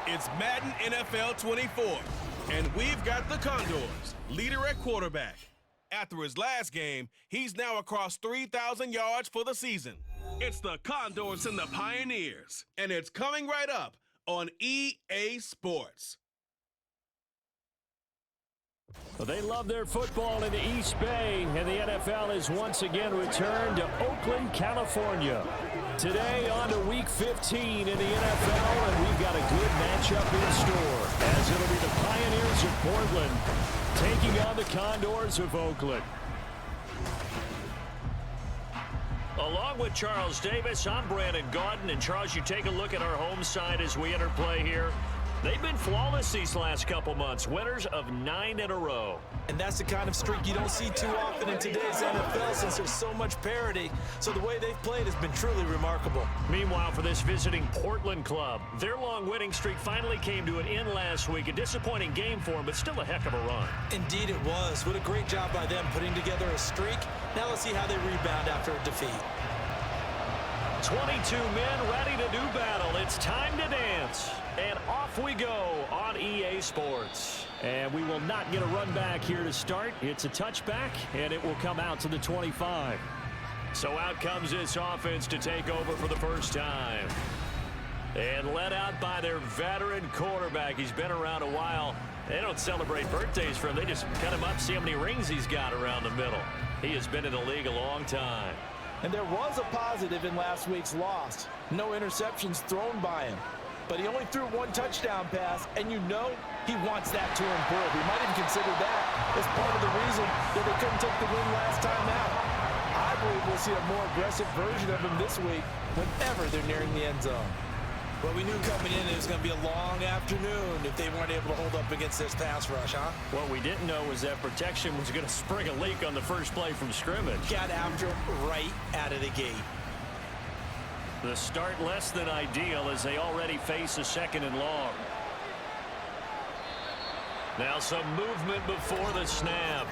It's Madden NFL 24, and we've got the Condors, leader at quarterback. After his last game, he's now across 3,000 yards for the season. It's the Condors and the Pioneers, and it's coming right up on EA Sports. Well, they love their football in the East Bay, and the NFL has once again returned to Oakland, California. Today on to Week 15 in the NFL, and we've got a good matchup in store, as it'll be the Pioneers of Portland taking on the Condors of Oakland. Along with Charles Davis, I'm Brandon Gaudin, and Charles, you take a look at our home side as we enter play here. They've been flawless these last couple months, winners of 9 in a row. And that's the kind of streak you don't see too often in today's NFL since there's so much parity. So the way they've played has been truly remarkable. Meanwhile, for this visiting Portland club, their long winning streak finally came to an end last week. A disappointing game for them, but still a heck of a run. Indeed it was. What a great job by them putting together a streak. Now let's see how they rebound after a defeat. 22 men ready to do battle. It's time to dance. And off we go on EA Sports. And we will not get a run back here to start. It's a touchback, and it will come out to the 25. So out comes this offense to take over for the first time. And led out by their veteran quarterback. He's been around a while. They don't celebrate birthdays for him. They just cut him up, see how many rings he's got around the middle. He has been in the league a long time. And there was a positive in last week's loss. No interceptions thrown by him. But he only threw one touchdown pass, and you know he wants that to improve. He might even consider that as part of the reason that they couldn't take the win last time out. I believe we'll see a more aggressive version of him this week whenever they're nearing the end zone. Well, we knew coming in it was going to be a long afternoon if they weren't able to hold up against this pass rush, huh? What we didn't know was that protection was going to spring a leak on the first play from scrimmage. Got after him right out of the gate. The start less than ideal as they already face a 2nd and long. Now some movement before the snap.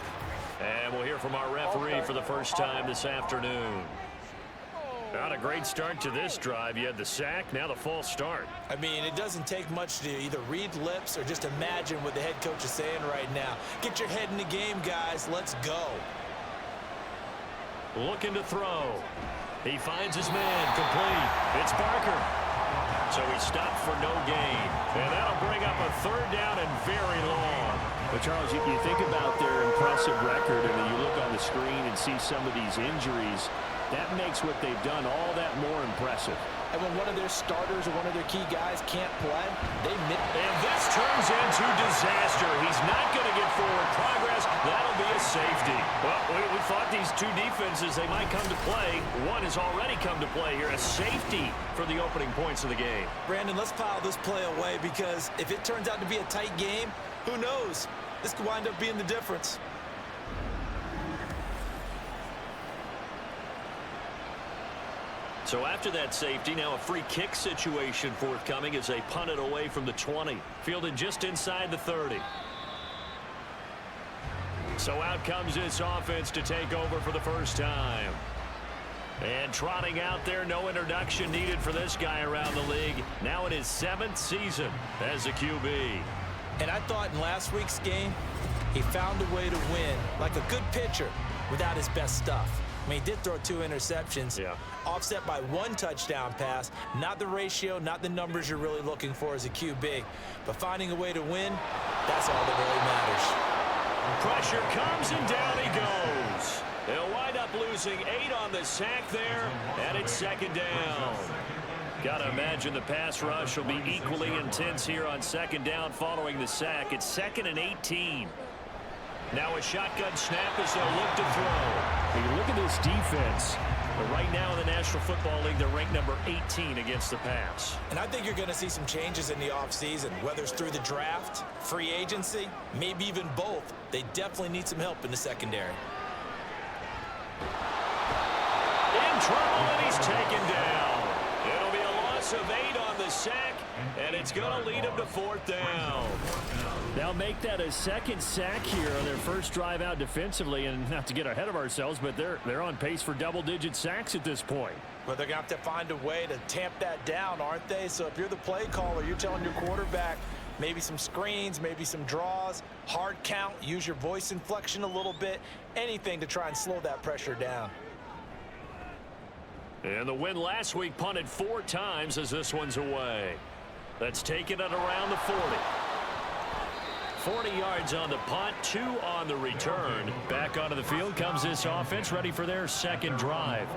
And we'll hear from our referee for the first time this afternoon. Not a great start to this drive. You had the sack, now the false start. I mean, it doesn't take much to either read lips or just imagine what the head coach is saying right now. Get your head in the game, guys. Let's go. Looking to throw. He finds his man, complete. It's Barker. So he stopped for no gain. And that'll bring up a 3rd down and very long. But, Charles, you think about their impressive record, and then you look on the screen and see some of these injuries. That makes what they've done all that more impressive. And when one of their starters or one of their key guys can't play, they miss. And this turns into disaster. He's not going to get forward progress. That'll be a safety. Well, we thought these two defenses, they might come to play. One has already come to play here. A safety for the opening points of the game. Brandon, let's file this play away because if it turns out to be a tight game, who knows? This could wind up being the difference. So after that safety, now a free kick situation forthcoming as they punt it away from the 20. Fielded just inside the 30. So out comes this offense to take over for the first time. And trotting out there, no introduction needed for this guy around the league. Now in his 7th season as a QB. And I thought in last week's game, he found a way to win like a good pitcher without his best stuff. I mean, he did throw 2 interceptions, offset by 1 touchdown pass. Not the ratio, not the numbers you're really looking for as a QB. But finding a way to win, that's all that really matters. Pressure comes and down he goes. They'll wind up losing 8 on the sack there, and it's 2nd down. Got to imagine the pass rush will be equally intense here on 2nd down following the sack. It's 2nd and 18. Now a shotgun snap as they'll look to throw. You look at this defense. But right now in the National Football League, they're ranked number 18 against the pass. And I think you're going to see some changes in the offseason, whether it's through the draft, free agency, maybe even both. They definitely need some help in the secondary. In trouble, and he's taken down. It'll be a loss of 8 on the sack, and And it's going to lead them to fourth down. They'll make that a second sack here on their first drive out defensively. And not to get ahead of ourselves, but they're on pace for double-digit sacks at this point. Well, they're going to have to find a way to tamp that down, aren't they? So if you're the play caller, you're telling your quarterback maybe some screens, maybe some draws, hard count, use your voice inflection a little bit, anything to try and slow that pressure down. And the win last week punted 4 times as this one's away. Let's take it at around the 40. 40 yards on the punt, 2 on the return. Back onto the field comes this offense, ready for their second drive.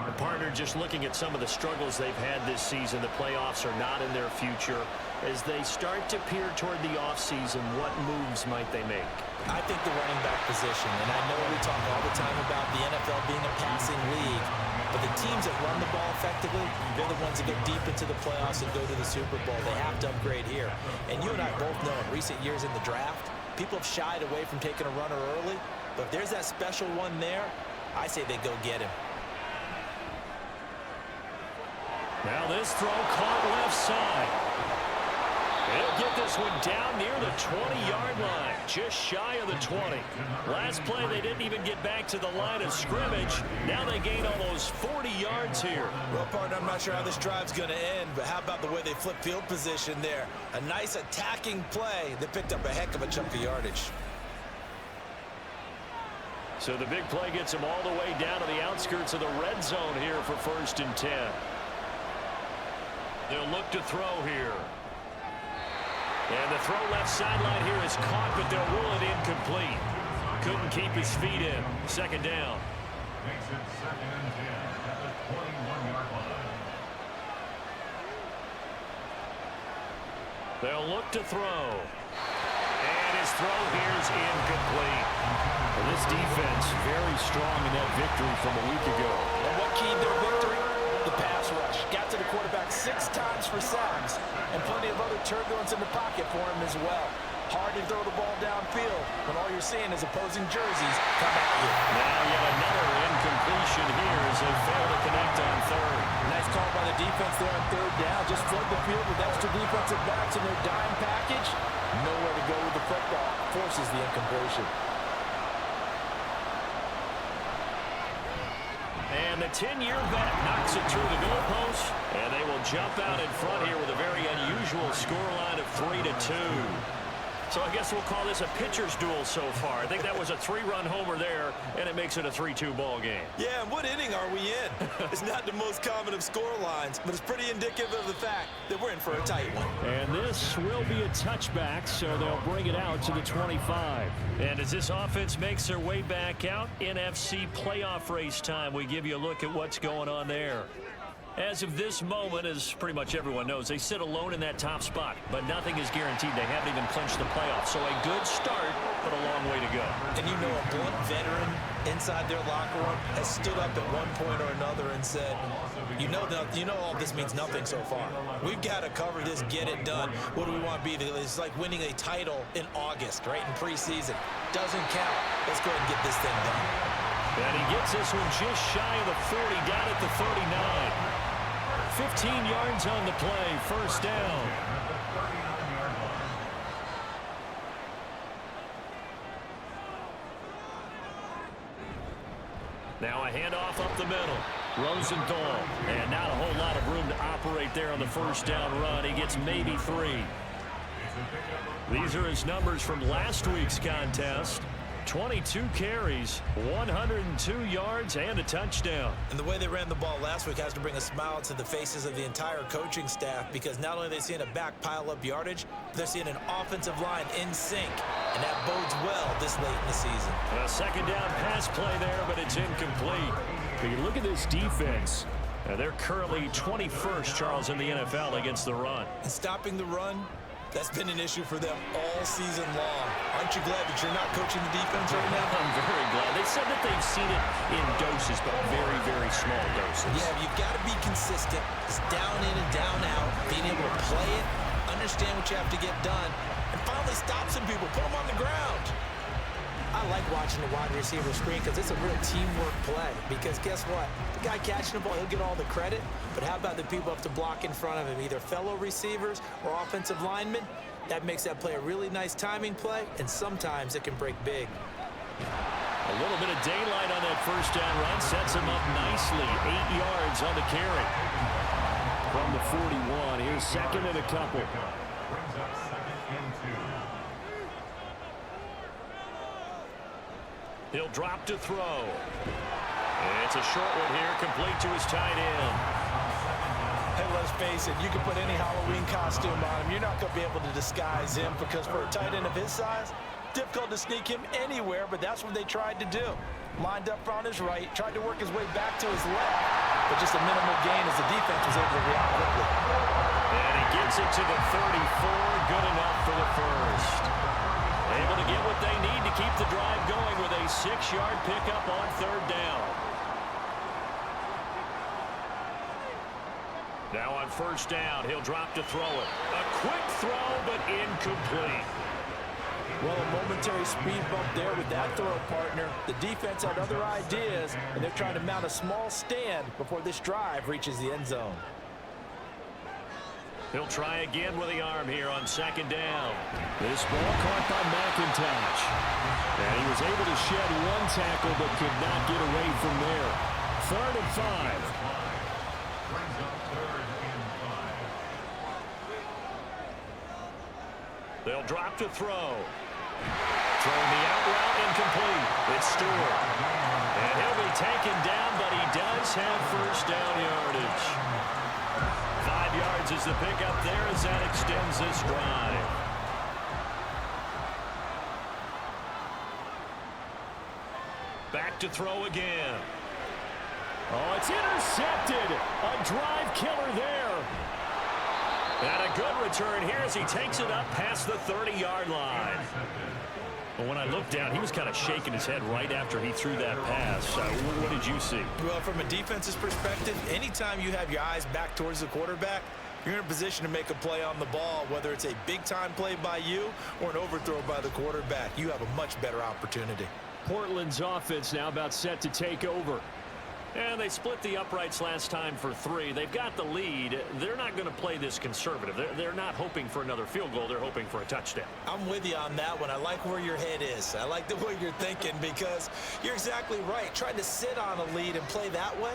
The partner just looking at some of the struggles they've had this season. The playoffs are not in their future. As they start to peer toward the offseason, what moves might they make? I think the running back position, and I know we talk all the time about the NFL being a passing league, but the teams that run the ball effectively, they're the ones that go deep into the playoffs and go to the Super Bowl. They have to upgrade here. And you and I both know in recent years in the draft, people have shied away from taking a runner early, but if there's that special one there, I say they go get him. Now this throw caught left side. They'll get this one down near the 20-yard line, just shy of the 20. Last play, they didn't even get back to the line of scrimmage. Now they gain almost 40 yards here. Well, partner, I'm not sure how this drive's going to end, but how about the way they flip field position there? A nice attacking play. They picked up a heck of a chunk of yardage. So the big play gets them all the way down to the outskirts of the red zone here for 1st and 10. They'll look to throw here. And the throw left sideline here is caught, but they'll rule it incomplete. Couldn't keep his feet in. 2nd down. Makes it 2nd and 10 at the 21-yard line. They'll look to throw. And his throw here is incomplete. Well, this defense very strong in that victory from a week ago. And what keyed their victory? The pass rush. Got to the quarterback 6 times for sacks, and plenty of other turbulence in the pocket for him as well. Hard to throw the ball downfield when all you're seeing is opposing jerseys come at you. Now yet another incompletion here as they fail to connect on 3rd. Nice call by the defense there on 3rd down. Just flood the field with extra defensive backs in their dime package. Nowhere to go with the football. Forces the incompletion. And the 10-year vet knocks it through the goalpost. And they will jump out in front here with a very unusual scoreline of 3-2. So I guess we'll call this a pitcher's duel so far. I think that was a 3-run homer there, and it makes it a 3-2 ball game. Yeah, and what inning are we in? It's not the most common of score lines, but it's pretty indicative of the fact that we're in for a tight one. And this will be a touchback, so they'll bring it out to the 25. And as this offense makes their way back out, NFC playoff race time, we give you a look at what's going on there. As of this moment, as pretty much everyone knows, they sit alone in that top spot, but nothing is guaranteed. They haven't even clinched the playoffs, so a good start, but a long way to go. And you know, a blunt veteran inside their locker room has stood up at one point or another and said, you know all this means nothing so far. We've got to cover this, get it done. What do we want to be? It's like winning a title in August, right, in preseason. Doesn't count. Let's go ahead and get this thing done. And he gets this one just shy of the 40, down at the 39. 15 yards on the play, 1st down. Now a handoff up the middle. Rosenthal. And not a whole lot of room to operate there on the 1st down run. He gets maybe 3. These are his numbers from last week's contest. 22 carries, 102 yards, and a touchdown. And the way they ran the ball last week has to bring a smile to the faces of the entire coaching staff, because not only are they seeing a back pile up yardage, they're seeing an offensive line in sync, and that bodes well this late in the season. A 2nd down pass play there, but it's incomplete. But you look at this defense. They're currently 21st, Charles, in the NFL against the run. And stopping the run, that's been an issue for them all season long. Aren't you glad that you're not coaching the defense right now? I'm very glad. They said that they've seen it in doses, but very, very small doses. Yeah, you've got to be consistent. It's down in and down out. Being able to play it, understand what you have to get done, and finally stop some people, put them on the ground. I like watching the wide receiver screen because it's a real teamwork play. Because guess what? The guy catching the ball, he'll get all the credit. But how about the people up to block in front of him, either fellow receivers or offensive linemen? That makes that play a really nice timing play, and sometimes it can break big. A little bit of daylight on that first down run sets him up nicely. 8 yards on the carry. From the 41, here's second and a couple. Brings up second and 2. He'll drop to throw. It's a short one here, complete to his tight end. Hey, let's face it, you can put any Halloween costume on him. You're not going to be able to disguise him because for a tight end of his size, difficult to sneak him anywhere, but that's what they tried to do. Lined up on his right, tried to work his way back to his left, but just a minimal gain as the defense was able to react quickly. And he gets it to the 34, good enough for the first. Able to get what they need to keep the drive going with a 6-yard pickup on third down. Now on first down, he'll drop to throw it. A quick throw, but incomplete. Well, a momentary speed bump there with that throw partner. The defense had other ideas, and they're trying to mount a small stand before this drive reaches the end zone. He'll try again with the arm here on second down. This ball caught by McIntosh. And he was able to shed one tackle but could not get away from there. 3rd and 5. Brings up 3rd and 5. They'll drop to throw. Throwing the out route incomplete. It's Stewart. And he'll be taken down, but he does have first down yardage. 5 yards is the pickup there as that extends this drive. Back to throw again. Oh, it's intercepted. A drive killer there. And a good return here as he takes it up past the 30-yard line. But when I looked down, he was kind of shaking his head right after he threw that pass. What did you see? Well, from a defense's perspective, anytime you have your eyes back towards the quarterback, you're in a position to make a play on the ball, whether it's a big-time play by you or an overthrow by the quarterback. You have a much better opportunity. Portland's offense now about set to take over. And they split the uprights last time for 3. They've got the lead. They're not going to play this conservative. They're not hoping for another field goal. They're hoping for a touchdown. I'm with you on that one. I like where your head is. I like the way you're thinking because you're exactly right. Trying to sit on a lead and play that way,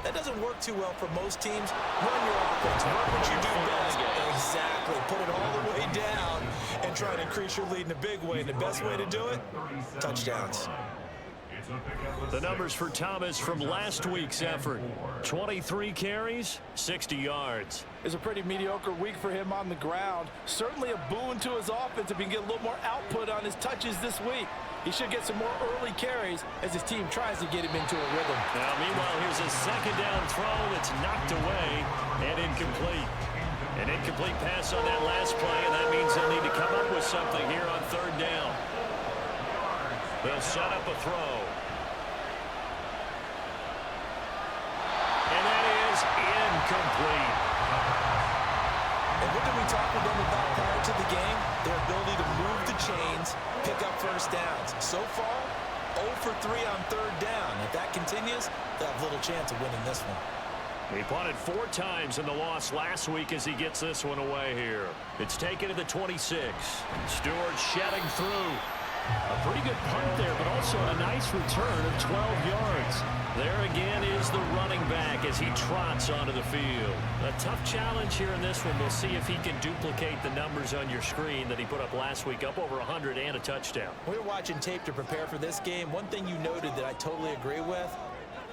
that doesn't work too well for most teams. Run your offense. Run what you do best. Exactly. Put it all the way down and try to increase your lead in a big way. And the best way to do it, touchdowns. The numbers for Thomas from last week's effort. 23 carries, 60 yards. It's a pretty mediocre week for him on the ground. Certainly a boon to his offense if he can get a little more output on his touches this week. He should get some more early carries as his team tries to get him into a rhythm. Now, meanwhile, here's a second down throw that's knocked away and incomplete. An incomplete pass on that last play, and that means they'll need to come up with something here on third down. They'll set up a throw. And that is incomplete. And what did we talk with them about prior to the game? Their ability to move the chains, pick up first downs. So far, 0 for 3 on third down. If that continues, they'll have little chance of winning this one. He punted 4 times in the loss last week as he gets this one away here. It's taken to the 26. Stewart shedding through. A pretty good punt there, but also a nice return of 12 yards. There again is the running back as he trots onto the field. A tough challenge here in this one. We'll see if he can duplicate the numbers on your screen that he put up last week, up over 100 and a touchdown. We were watching tape to prepare for this game. One thing you noted that I totally agree with,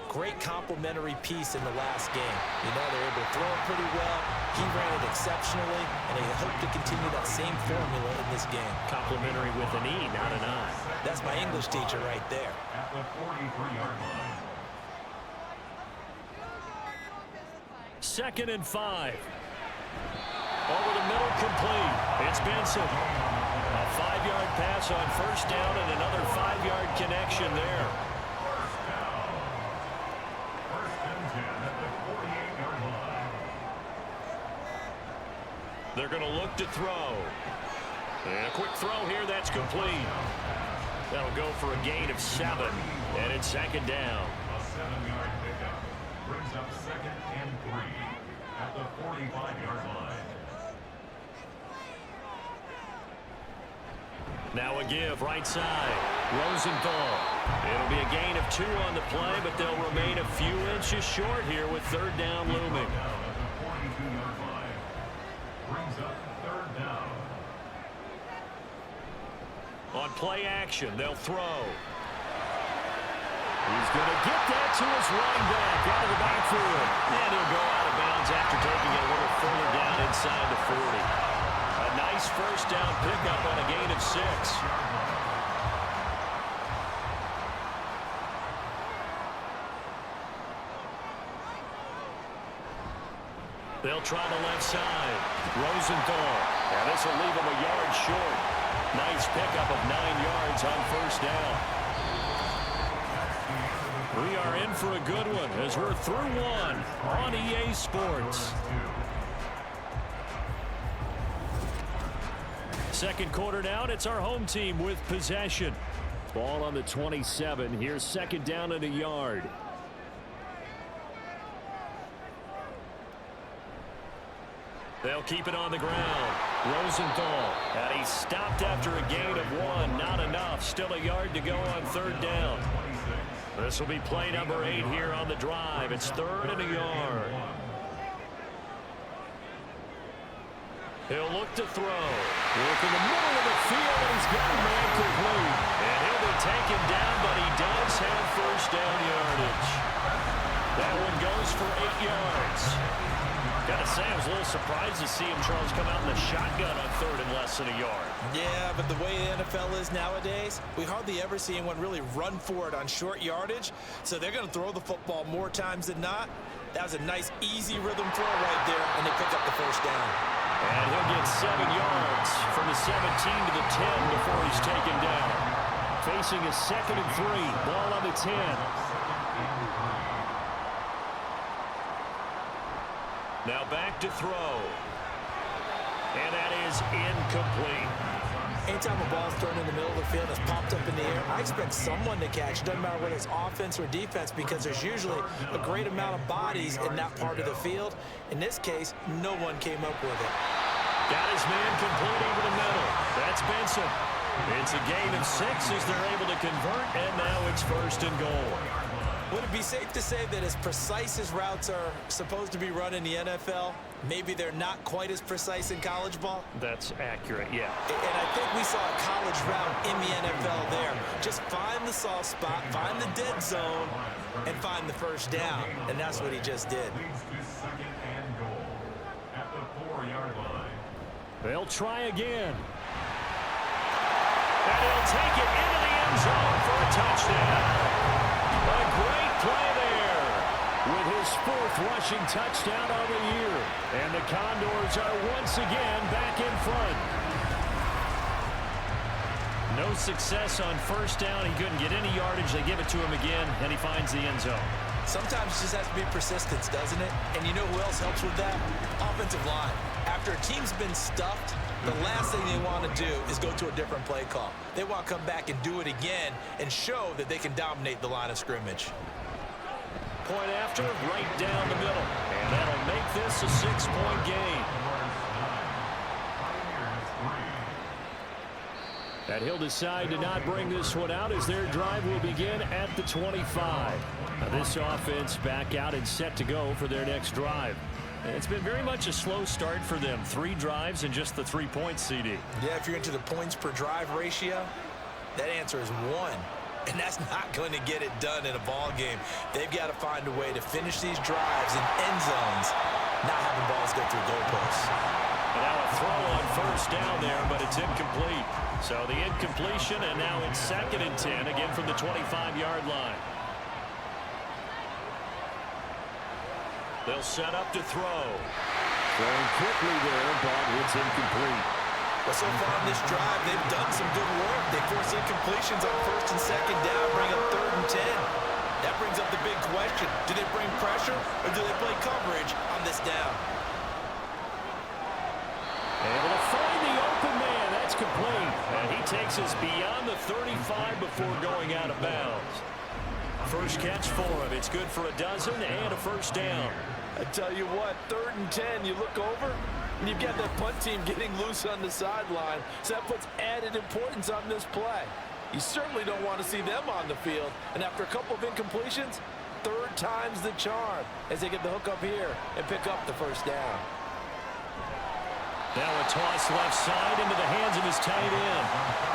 great complementary piece in the last game. You know, they're able to throw it pretty well. He ran it exceptionally, and they hope to continue that same formula in this game. Complimentary with an E, not an I. That's my English teacher right there. At the 43-yard line. 2nd and 5. Over the middle, complete. It's Benson. A 5-yard pass on first down and another 5-yard connection there. They're going to look to throw. And a quick throw here, that's complete. That'll go for a gain of 7, and it's second down. A 7-yard pickup brings up 2nd and 3 at the 45-yard line. Now a give right side. Rosenthal. It'll be a gain of 2 on the play, but they'll remain a few inches short here with 3rd down looming. Down at the 42-yard line. Brings up 3rd down. On play action, they'll throw. He's going to get that to his running back out of the backfield. And he'll go out of bounds after taking it a little further down inside the 40. A nice first down pickup on a gain of 6. They'll try the left side. Rosenthal. Now this will leave him a yard short. Nice pickup of 9 yards on first down. We are in for a good one as we're through 1 on EA Sports. Second quarter down. It's our home team with possession. Ball on the 27. Here's 2nd down and a yard. They'll keep it on the ground. Rosenthal. And he's stopped after a gain of 1. Not enough. Still a yard to go on 3rd down. This will be play number 8 here on the drive. It's 3rd and a yard. He'll look to throw. Look in the middle of the field, and he's got a man complete. And he'll be taken down, but he does have first down yardage. That one goes for 8 yards. Gotta say, I was a little surprised to see him, Charles, come out in the shotgun on 3rd and less than a yard. Yeah, but the way the NFL is nowadays, we hardly ever see anyone really run for it on short yardage. So they're going to throw the football more times than not. That was a nice, easy rhythm throw right there, and they pick up the first down. And he'll get 7 yards from the 17 to the 10 before he's taken down. Facing a 2nd and 3. Ball on the 10. Now back to throw. And that is incomplete. Anytime a ball's thrown in the middle of the field and it's popped up in the air, I expect someone to catch. Doesn't matter whether it's offense or defense, because there's usually a great amount of bodies in that part of the field. In this case, no one came up with it. Got his man complete over the middle. That's Benson. It's a gain of 6 as they're able to convert, and now it's 1st and goal. Would it be safe to say that as precise as routes are supposed to be run in the NFL, maybe they're not quite as precise in college ball? That's accurate, yeah. And I think we saw a college route in the NFL there. Just find the soft spot, find the dead zone, and find the first down. And that's what he just did. Leads to 2nd and goal at the 4-yard line. They'll try again. And he'll take it into the end zone for a touchdown. A great play there with his 4th rushing touchdown on the year. And the Condors are once again back in front. No success on first down. He couldn't get any yardage. They give it to him again, and he finds the end zone. Sometimes it just has to be persistence, doesn't it? And you know who else helps with that? Offensive line. After a team's been stuffed, the last thing they want to do is go to a different play call. They want to come back and do it again and show that they can dominate the line of scrimmage. Point after, right down the middle. And that'll make this a 6-point game. And he'll decide to not bring this one out as their drive will begin at the 25. Now this offense back out and set to go for their next drive. It's been very much a slow start for them. 3 drives and just the 3 points, CD. Yeah, if you're into the points per drive ratio, that answer is 1. And that's not going to get it done in a ball game. They've got to find a way to finish these drives in end zones, not having balls go through goalposts. And now a throw on first down there, but it's incomplete. So the incompletion, and now it's 2nd and 10, again from the 25-yard line. They'll set up to throw. Throwing quickly there, but it's incomplete. Well, so far in this drive, they've done some good work. They force incompletions on 1st and 2nd down, bring up 3rd and 10. That brings up the big question. Do they bring pressure, or do they play coverage on this down? Able to find the open man. That's complete. And he takes us beyond the 35 before going out of bounds. First catch for him. It's good for a dozen and a first down. I tell you what, 3rd and 10, you look over, and you've got that punt team getting loose on the sideline, so that puts added importance on this play. You certainly don't want to see them on the field, and after a couple of incompletions, 3rd time's the charm as they get the hook up here and pick up the first down. Now a toss left side into the hands of his tight end.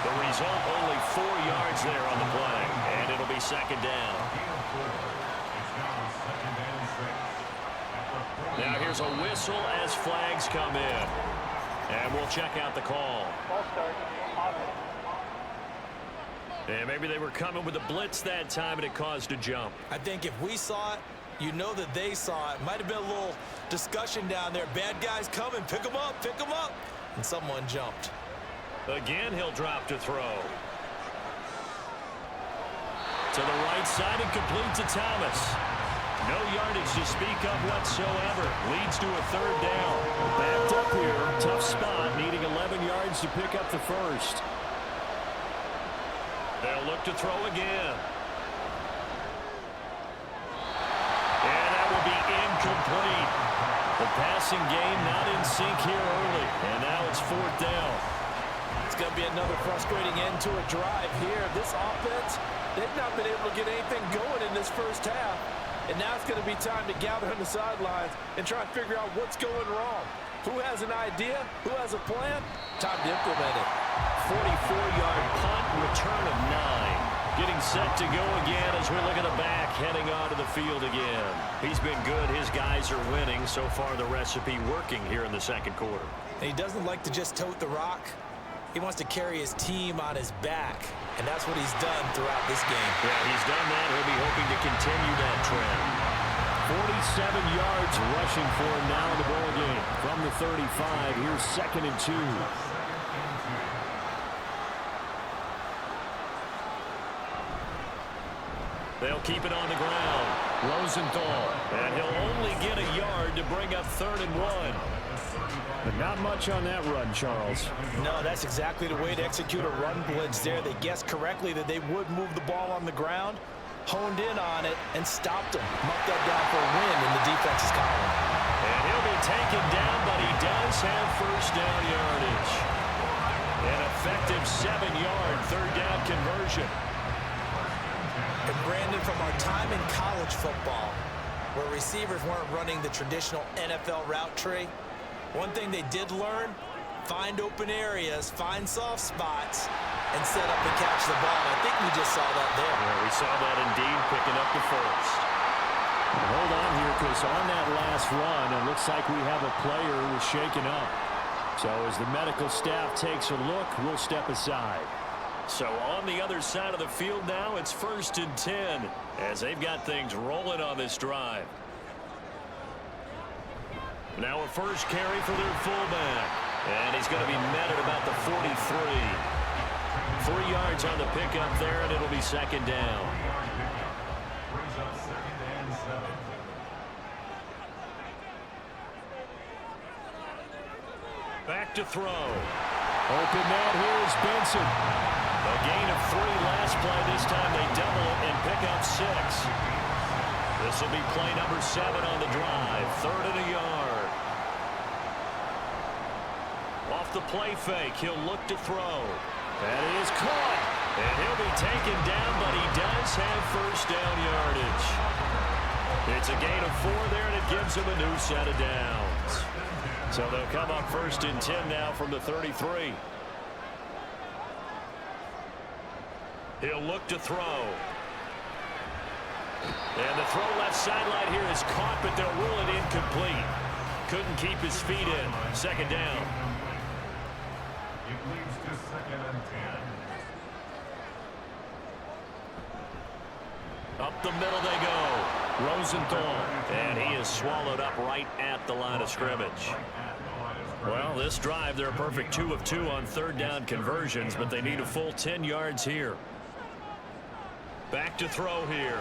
The result, only 4 yards there on the play, and it'll be second down. Now here's a whistle as flags come in. And we'll check out the call. And maybe they were coming with a blitz that time and it caused a jump. I think if we saw it, you know that they saw it. Might have been a little discussion down there. Bad guys coming. Pick them up. Pick them up. And someone jumped. Again, he'll drop to throw. To the right side and complete to Thomas. No yardage to speak of whatsoever. Leads to a 3rd down. Backed up here. Tough spot. Needing 11 yards to pick up the first. They'll look to throw again. And that will be incomplete. The passing game not in sync here early. And now it's 4th down. It's going to be another frustrating end to a drive here. This offense, they've not been able to get anything going in this first half. And now it's going to be time to gather on the sidelines and try and figure out what's going wrong. Who has an idea? Who has a plan? Time to implement it. 44-yard punt, return of 9. Getting set to go again as we look at the back, heading onto the field again. He's been good. His guys are winning. So far, the recipe working here in the second quarter. And he doesn't like to just tote the rock. He wants to carry his team on his back. And that's what he's done throughout this game. Yeah, he's done that. He'll be hoping to continue that trend. 47 yards rushing for him now in the ball game. From the 35, here's 2nd and 2. They'll keep it on the ground. Rosenthal. And he'll only get a yard to bring up 3rd and 1. But not much on that run, Charles. No, that's exactly the way to execute a run blitz there. They guessed correctly that they would move the ball on the ground, honed in on it, and stopped them. Mucked that down for a win in the defense's column. And he'll be taken down, but he does have first down yardage. An effective 7-yard 3rd down conversion. And Brandon, from our time in college football, where receivers weren't running the traditional NFL route tree, one thing they did learn, find open areas, find soft spots, and set up and catch the ball. I think we just saw that there. Yeah, we saw that indeed, picking up the first. Hold on here, because on that last run, it looks like we have a player who was shaken up. So as the medical staff takes a look, we'll step aside. So on the other side of the field now, it's 1st and 10 as they've got things rolling on this drive. Now a first carry for their fullback. And he's going to be met at about the 43. 3 yards on the pickup there, and it'll be 2nd down. Brings up 2nd and 7. Back to throw. Open man here is Benson. A gain of 3 last play. This time they double it and pick up 6. This will be play number 7 on the drive. 3rd and a yard. Off the play fake, he'll look to throw. That is caught. And he'll be taken down, but he does have first down yardage. It's a gain of 4 there, and it gives him a new set of downs. So they'll come up 1st and 10 now from the 33. He'll look to throw. And the throw left sideline here is caught, but they'll rule it incomplete. Couldn't keep his feet in. 2nd down. It leads to 2nd and 10. Up the middle they go. Rosenthal. And he is swallowed up right at the line of scrimmage. Well, this drive, they're a perfect 2 of 2 on 3rd down conversions, but they need a full 10 yards here. Back to throw here.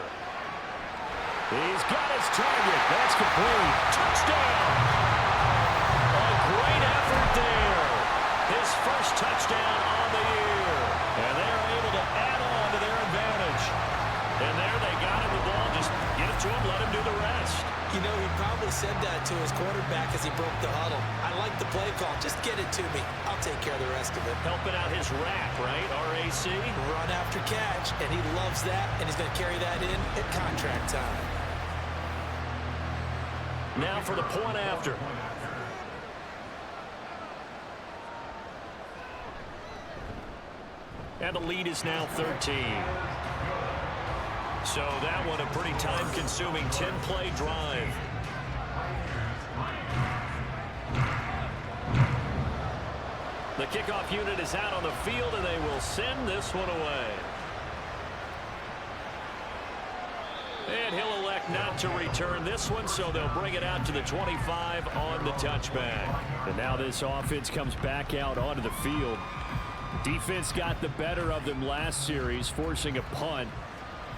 He's got his target. That's complete. Touchdown! A great effort there. His first touchdown on the year. back as he broke the huddle. I like the play call. Just get it to me. I'll take care of the rest of it. Helping out his rack, right? RAC. Run after catch, and he loves that, and he's going to carry that in at contract time. Now for the point after. And the lead is now 13. So that one a pretty time-consuming 10-play drive. The kickoff unit is out on the field, and they will send this one away. And he'll elect not to return this one, so they'll bring it out to the 25 on the touchback. And now this offense comes back out onto the field. Defense got the better of them last series, forcing a punt.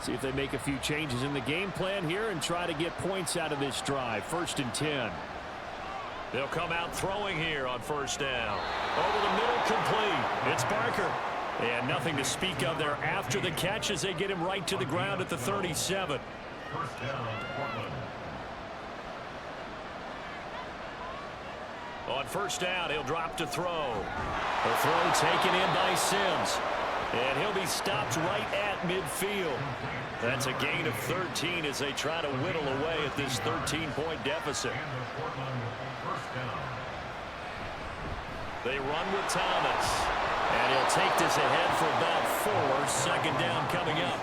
See if they make a few changes in the game plan here and try to get points out of this drive. 1st and 10. They'll come out throwing here on 1st down. Over the middle, complete. It's Barker. And nothing to speak of there after the catch as they get him right to the ground at the 37. 1st down, Portland. On 1st down, he'll drop to throw. The throw taken in by Sims. And he'll be stopped right at midfield. That's a gain of 13 as they try to whittle away at this 13-point deficit. They run with Thomas. And he'll take this ahead for about 4. 2nd down coming up.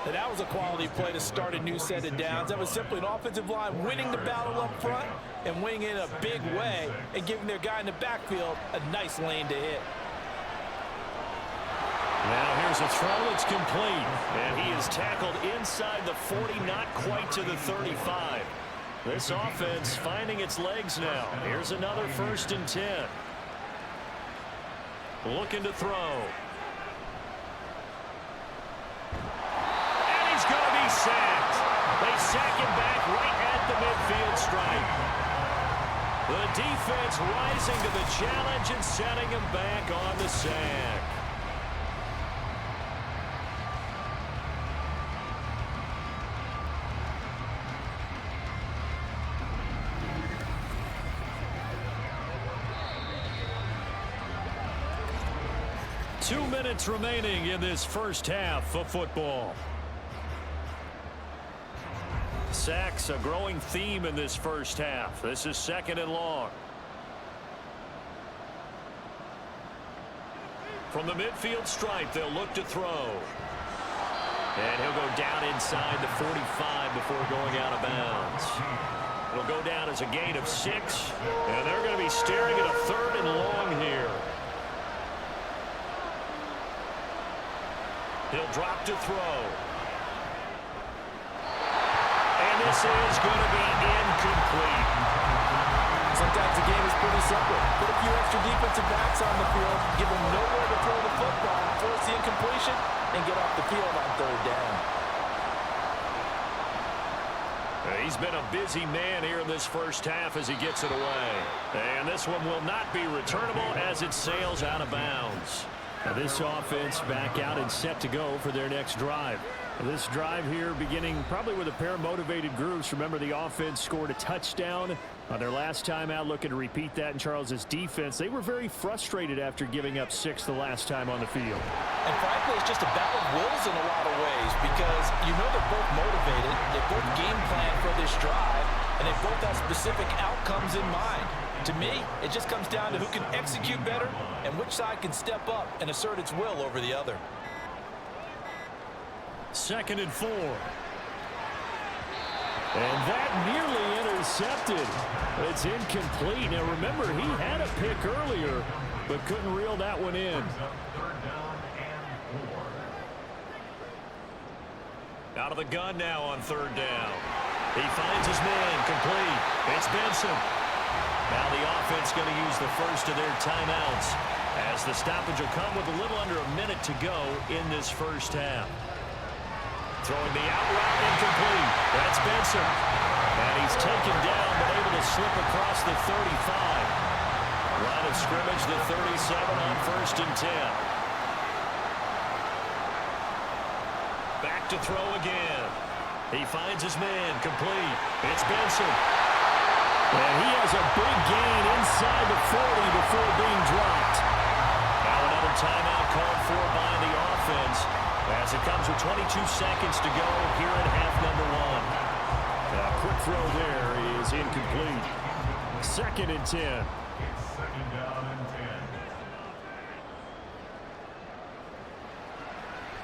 And that was a quality play to start a new set of downs. That was simply an offensive line winning the battle up front and winning it in a big way and giving their guy in the backfield a nice lane to hit. Now here's a throw. It's complete. And he is tackled inside the 40, not quite to the 35. This offense finding its legs now. Here's another 1st and 10. Looking to throw. And he's going to be sacked. They sack him back right at the midfield stripe. The defense rising to the challenge and setting him back on the sack. Two minutes remaining in this first half of football. Sacks a growing theme in this first half. This is 2nd and long. From the midfield stripe, they'll look to throw. And he'll go down inside the 45 before going out of bounds. It'll go down as a gain of 6. And they're going to be staring at a 3rd and long here. He'll drop to throw. And this is going to be incomplete. Sometimes the game is pretty simple. Put a few extra defensive backs on the field, give them nowhere to throw the football, force the incompletion, and get off the field on 3rd down. He's been a busy man here in this first half as he gets it away. And this one will not be returnable as it sails out of bounds. Now this offense back out and set to go for their next drive. This drive here beginning probably with a pair of motivated groups. Remember, the offense scored a touchdown on their last time out, looking to repeat that in Charles's defense. They were very frustrated after giving up 6 the last time on the field. And frankly, it's just a battle of wills in a lot of ways because you know they're both motivated, they both game plan for this drive, and they both have specific outcomes in mind. To me, it just comes down to who can execute better and which side can step up and assert its will over the other. 2nd and 4. And that nearly intercepted. It's incomplete. Now remember, he had a pick earlier, but couldn't reel that one in. 3rd down and 4. Out of the gun now on 3rd down. He finds his man, complete. It's Benson. Now the offense going to use the first of their timeouts as the stoppage will come with a little under a minute to go in this first half. Throwing the out route, incomplete. That's Benson. And he's taken down but able to slip across the 35. Line of scrimmage, the 37 on 1st and 10. Back to throw again. He finds his man, complete. It's Benson. And he has a big gain inside the 40 before being dropped. Now another timeout called for by the offense as it comes with 22 seconds to go here in half number one. A quick throw there is incomplete. 2nd and 10. It's second down and 10.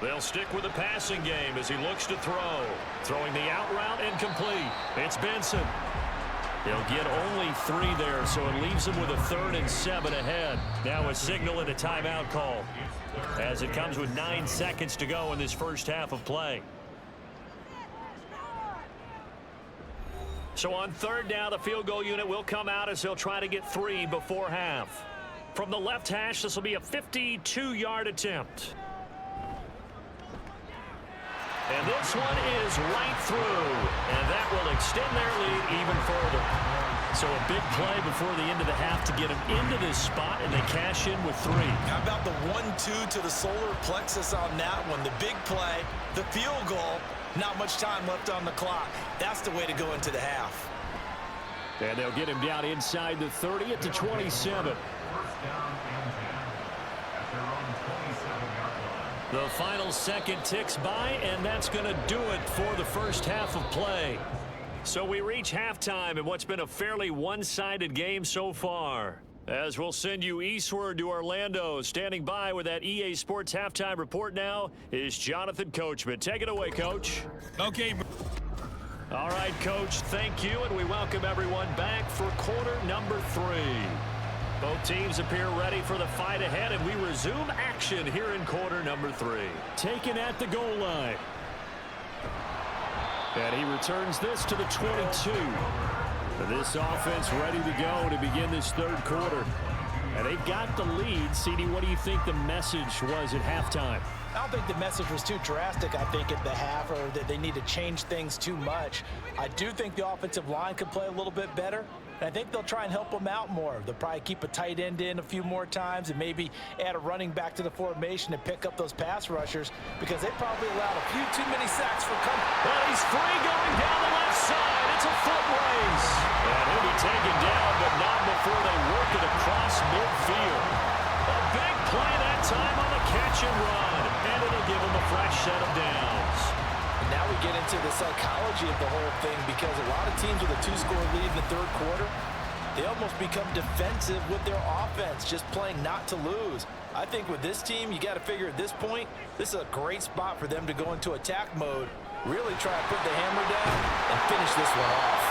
They'll stick with the passing game as he looks to throw. Throwing the out route incomplete. It's Benson. He'll get only 3 there, so it leaves him with a 3rd and 7 ahead. Now a signal and a timeout call as it comes with 9 seconds to go in this first half of play. So on 3rd down, the field goal unit will come out as he'll try to get 3 before half. From the left hash, this will be a 52-yard attempt. And this one is right through, and that will extend their lead even further. So a big play before the end of the half to get them into this spot, and they cash in with 3. How about the 1-2 to the solar plexus on that one? The big play, the field goal, not much time left on the clock. That's the way to go into the half. And they'll get him down inside the 30 at the 27. First down and 10 at their own 27-yard line. The final second ticks by, and that's going to do it for the first half of play. So we reach halftime in what's been a fairly one-sided game so far. As we'll send you eastward to Orlando, standing by with that EA Sports halftime report now is Jonathan Coachman. Take it away, Coach. Okay. All right, Coach, thank you, and we welcome everyone back for quarter number 3. Both teams appear ready for the fight ahead, and we resume action here in quarter number 3. Taken at the goal line. And he returns this to the 22. This offense ready to go to begin this 3rd quarter. And they've got the lead. CD, what do you think the message was at halftime? I don't think the message was too drastic, I think, at the half, or that they need to change things too much. I do think the offensive line could play a little bit better. And I think they'll try and help them out more. They'll probably keep a tight end in a few more times and maybe add a running back to the formation to pick up those pass rushers because they probably allowed a few too many sacks for comfort. Well, he's free going down the left side. It's a foot race. And he'll be taken down, but not before they work it across midfield. A big play that time on the catch and run. And it'll give him a fresh set of downs. And now we get into the psychology of the whole thing because a lot of teams with a 2-score lead in the 3rd quarter, they almost become defensive with their offense, just playing not to lose. I think with this team, you got to figure at this point, this is a great spot for them to go into attack mode, really try to put the hammer down and finish this one off.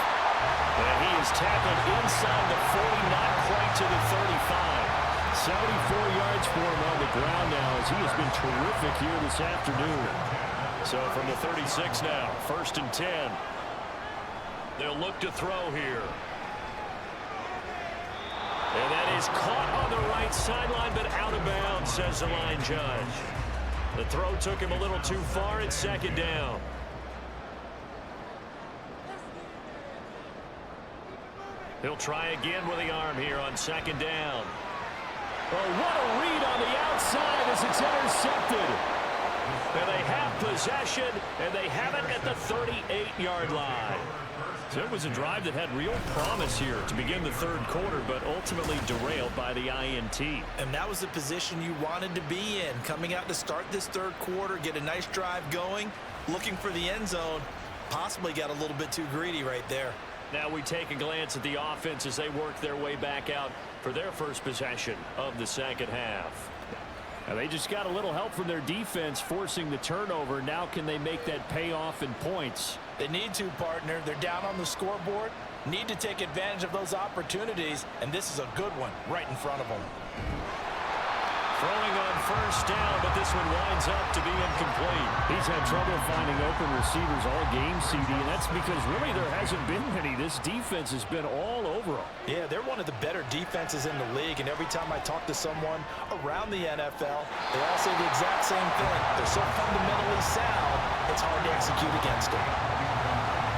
And he is tackled inside the 40, not quite to the 35. 74 yards for him on the ground now as he has been terrific here this afternoon. So from the 36 now, 1st and 10. They'll look to throw here. And that is caught on the right sideline, but out of bounds, says the line judge. The throw took him a little too far. It's 2nd down. He'll try again with the arm here on 2nd down. Oh, what a read on the outside as it's intercepted. And they have possession, and they have it at the 38-yard line. So it was a drive that had real promise here to begin the 3rd quarter, but ultimately derailed by the INT. And that was the position you wanted to be in, coming out to start this 3rd quarter, get a nice drive going, looking for the end zone, possibly got a little bit too greedy right there. Now we take a glance at the offense as they work their way back out for their first possession of the 2nd half. Now they just got a little help from their defense forcing the turnover. Now can they make that pay off in points? They need to, partner. They're down on the scoreboard, need to take advantage of those opportunities, and this is a good one right in front of them. Throwing on 1st down, but this one winds up to be incomplete. He's had trouble finding open receivers all game, CD, and that's because really there hasn't been many. This defense has been all over them. Yeah, they're one of the better defenses in the league, and every time I talk to someone around the NFL, they all say the exact same thing. They're so fundamentally sound, it's hard to execute against them.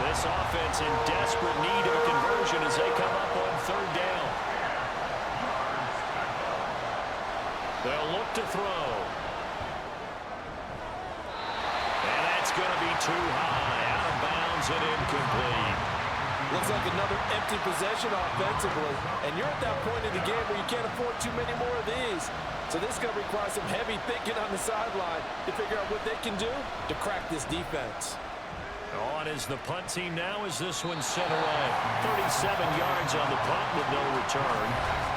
This offense in desperate need of a conversion as they come up on 3rd down. They'll look to throw. And that's going to be too high. Out of bounds and incomplete. Looks like like another empty possession offensively. And you're at that point in the game where you can't afford too many more of these. So this is going to require some heavy thinking on the sideline to figure out what they can do to crack this defense. On is the punt team now as this one's sent away. 37 yards on the punt with no return.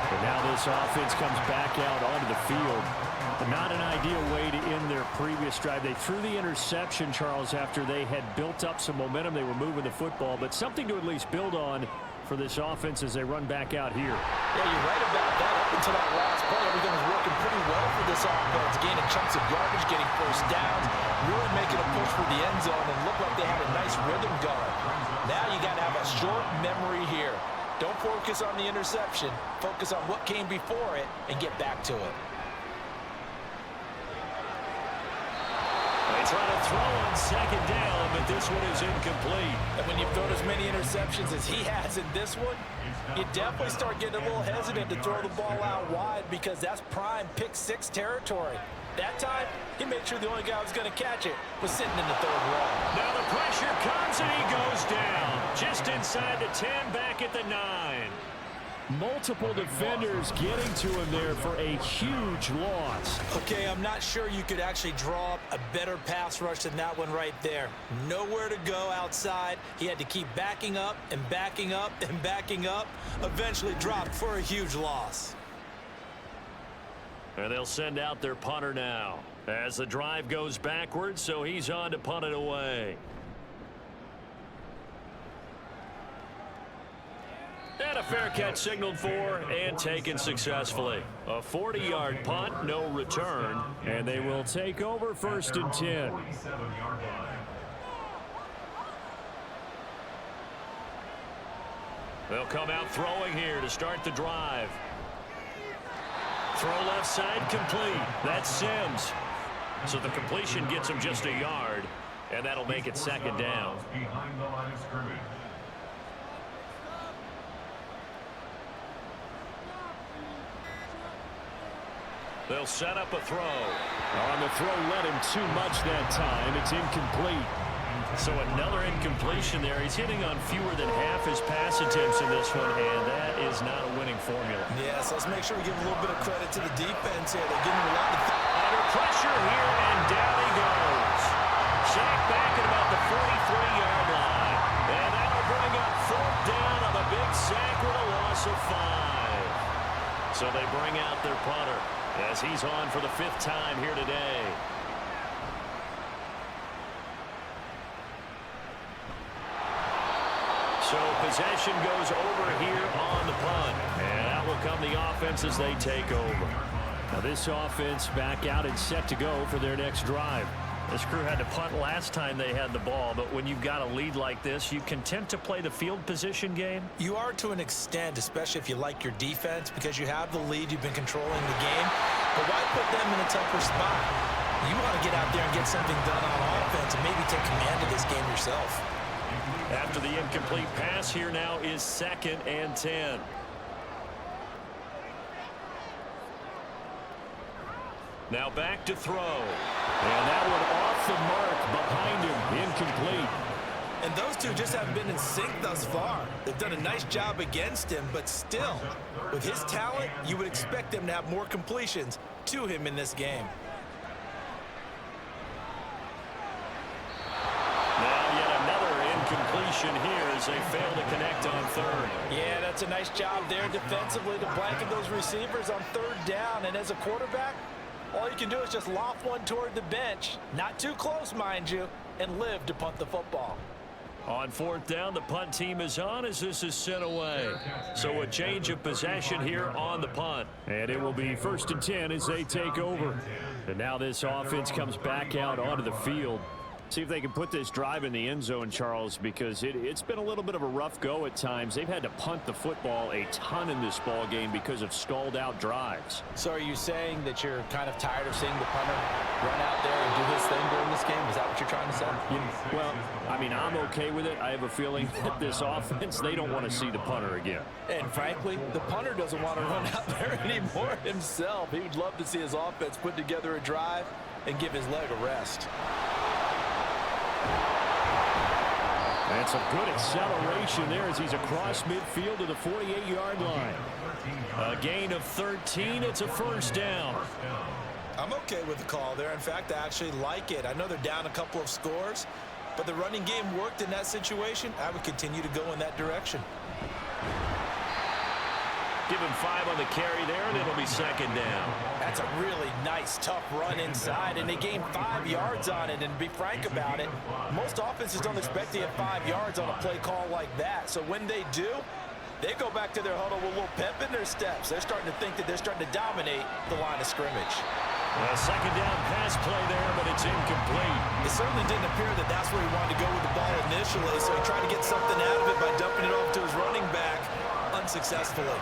And now this offense comes back out onto the field. But not an ideal way to end their previous drive. They threw the interception, Charles, after they had built up some momentum. They were moving the football, but something to at least build on for this offense as they run back out here. Yeah, you're right about that. Up until that last play, everything was working pretty well for this offense. Gaining chunks of yardage, getting first downs, really making a push for the end zone, and looked like they had a nice rhythm going. Now you got to have a short memory here. Don't focus on the interception. Focus on what came before it and get back to it. They try to throw on second down, but this one is incomplete. And when you've thrown as many interceptions as he has in this one, you definitely start getting a little hesitant to throw the ball out wide because that's prime pick six territory. That time, he made sure the only guy who was going to catch it was sitting in the third row. Now the pressure comes and he goes down. Just inside the 10, back at the 9. Multiple defenders getting to him there for a huge loss. Okay, I'm not sure you could actually draw up a better pass rush than that one right there. Nowhere to go outside. He had to keep backing up and backing up and backing up. Eventually dropped for a huge loss. And they'll send out their punter now as the drive goes backwards, so he's on to punt it away. And a fair catch signaled for and taken successfully. A 40-yard punt, no return. And they will take over 1st and 10. They'll come out throwing here to start the drive. Throw left side complete. That's Sims. So the completion gets him just a yard, and that'll make it 2nd down. Behind the line of scrimmage. They'll set up a throw. On the throw, let him too much that time. It's incomplete. So another incompletion there. He's hitting on fewer than half his pass attempts in this one, and that is not a winning formula. Yes, let's make sure we give a little bit of credit to the defense here. They're giving him a lot of... Under pressure here, and down he goes. Sacked back at about the 43-yard line. And that'll bring up 4th down on the big sack with a loss of 5. So they bring out their punter as he's on for the 5th time here today. So possession goes over here on the punt. And out will come the offense as they take over. Now this offense back out and set to go for their next drive. This crew had to punt last time they had the ball, but when you've got a lead like this, you content to play the field position game? You are to an extent, especially if you like your defense, because you have the lead, you've been controlling the game. But why put them in a tougher spot? You want to get out there and get something done on offense and maybe take command of this game yourself. After the incomplete pass, here now is 2nd and 10. Now back to throw. And that one off the mark behind him, incomplete. And those two just haven't been in sync thus far. They've done a nice job against him, but still, with his talent, you would expect them to have more completions to him in this game. Now yet another incompletion here as they fail to connect on 3rd. Yeah, that's a nice job there defensively to blanket those receivers on 3rd down. And as a quarterback, all you can do is just loft one toward the bench, not too close, mind you, and live to punt the football. On 4th down, the punt team is on as this is sent away. So a change of possession here on the punt. And it will be 1st and 10 as they take over. And now this offense comes back out onto the field. See if they can put this drive in the end zone, Charles, because it's been a little bit of a rough go at times. They've had to punt the football a ton in this ball game because of stalled out drives. So are you saying that you're kind of tired of seeing the punter run out there and do his thing during this game? Is that what you're trying to say? Well, I mean, I'm okay with it. I have a feeling that this offense, they don't want to see the punter again. And frankly, the punter doesn't want to run out there anymore himself. He would love to see his offense put together a drive and give his leg a rest. And some good acceleration there as he's across midfield to the 48-yard line. A gain of 13. It's a first down. I'm okay with the call there. In fact, I actually like it. I know they're down a couple of scores, but the running game worked in that situation. I would continue to go in that direction. Give him 5 on the carry there, and it'll be second down. That's a really nice, tough run inside, and they gained 5 yards on it. And to be frank about it, most offenses don't expect to get 5 yards on a play call like that. So when they do, they go back to their huddle with a little pep in their steps. They're starting to think that they're starting to dominate the line of scrimmage. A second down pass play there, but it's incomplete. It certainly didn't appear that that's where he wanted to go with the ball initially, so he tried to get something out of it by dumping it off to his running back unsuccessfully.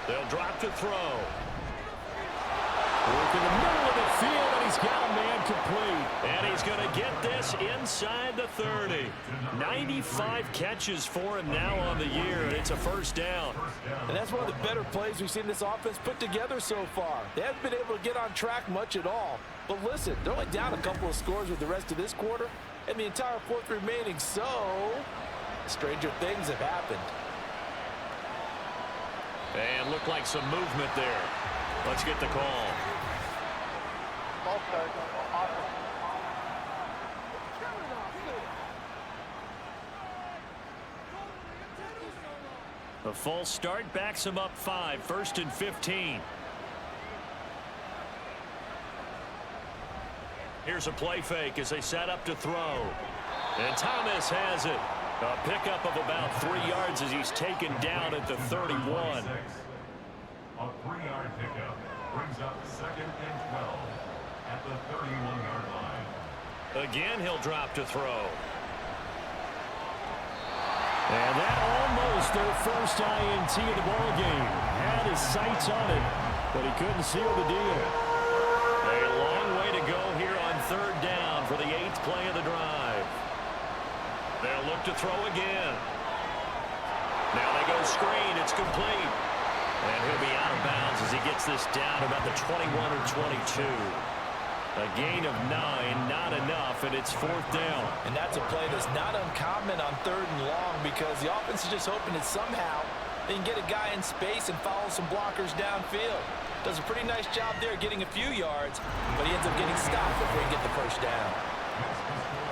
They'll drop to throw. Work in the middle of the field, and he's got a man complete. And he's going to get this inside the 30. 95 catches for him now on the year, and it's a first down. And that's one of the better plays we've seen this offense put together so far. They haven't been able to get on track much at all. But listen, they're only down a couple of scores with the rest of this quarter, and the entire fourth remaining, so stranger things have happened. And looked like some movement there. Let's get the call. The false start backs him up 5, 1st and 15. Here's a play fake as they set up to throw. And Thomas has it. A pickup of about 3 yards as he's taken down at the 31. A 3-yard pickup brings up 2nd and 12 at the 31-yard line. Again, he'll drop to throw. And that almost their first INT of the ball game. Had his sights on it, but he couldn't seal the deal. A long way to go here on 3rd down for the 8th play of the drive. They'll look to throw again. Now they go screen. It's complete. And he'll be out of bounds as he gets this down about the 21 or 22. A gain of 9, not enough, and it's 4th down. And that's a play that's not uncommon on 3rd and long because the offense is just hoping that somehow they can get a guy in space and follow some blockers downfield. Does a pretty nice job there getting a few yards, but he ends up getting stopped before he gets the first down.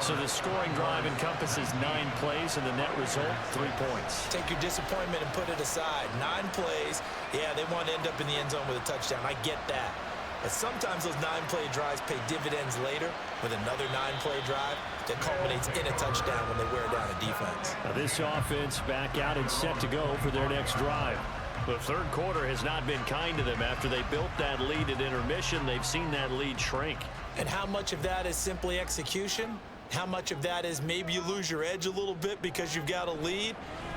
So the scoring drive encompasses 9 plays, and the net result, 3 points. Take your disappointment and put it aside. 9 plays. Yeah, they want to end up in the end zone with a touchdown. I get that. But sometimes those 9-play drives pay dividends later with another 9-play drive that culminates in a touchdown when they wear down a defense. Now this offense back out and set to go for their next drive. The 3rd quarter has not been kind to them. After they built that lead at intermission, they've seen that lead shrink. And how much of that is simply execution? How much of that is maybe you lose your edge a little bit because you've got a lead?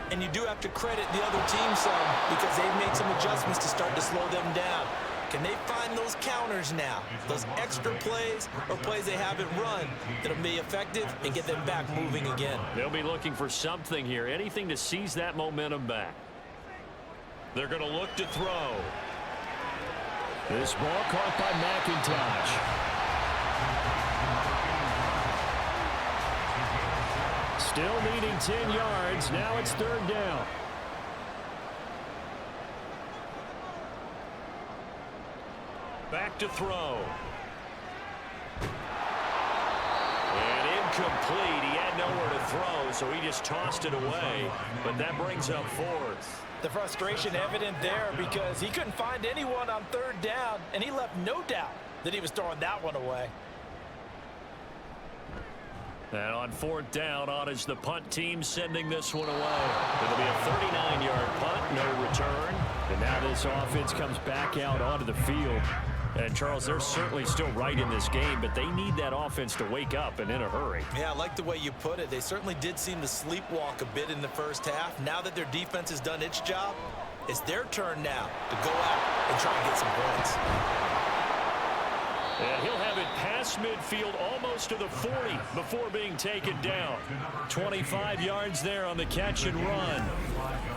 And you do have to credit the other team some because they've made some adjustments to start to slow them down. Can they find those counters now, those extra plays or plays they haven't run that'll be effective and get them back moving again? They'll be looking for something here, anything to seize that momentum back. They're going to look to throw. This ball caught by McIntosh. Still needing 10 yards. Now it's 3rd down. Back to throw. And incomplete. He had nowhere to throw, so he just tossed it away. But that brings up 4th. The frustration evident there because he couldn't find anyone on 3rd down, and he left no doubt that he was throwing that one away. And on 4th down, on is the punt team sending this one away. It'll be a 39-yard punt, no return. And now this offense comes back out onto the field. And, Charles, they're certainly still right in this game, but they need that offense to wake up and in a hurry. Yeah, I like the way you put it. They certainly did seem to sleepwalk a bit in the first half. Now that their defense has done its job, it's their turn now to go out and try and get some points. And he'll have it past midfield almost to the 40 before being taken down. 25 yards there on the catch and run.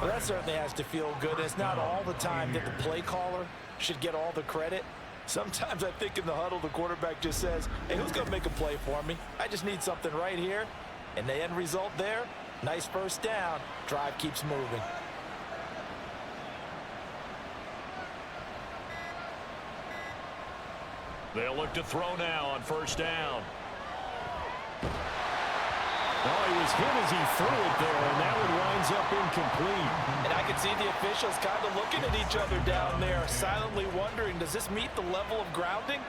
Well, that certainly has to feel good. It's not all the time that the play caller should get all the credit. Sometimes I think in the huddle, the quarterback just says, hey, who's going to make a play for me? I just need something right here. And the end result there, nice first down. Drive keeps moving. They'll look to throw now on first down. Oh, he was hit as he threw it there, and that one winds up incomplete. And I can see the officials kind of looking at each other down there, silently wondering, does this meet the level of grounding?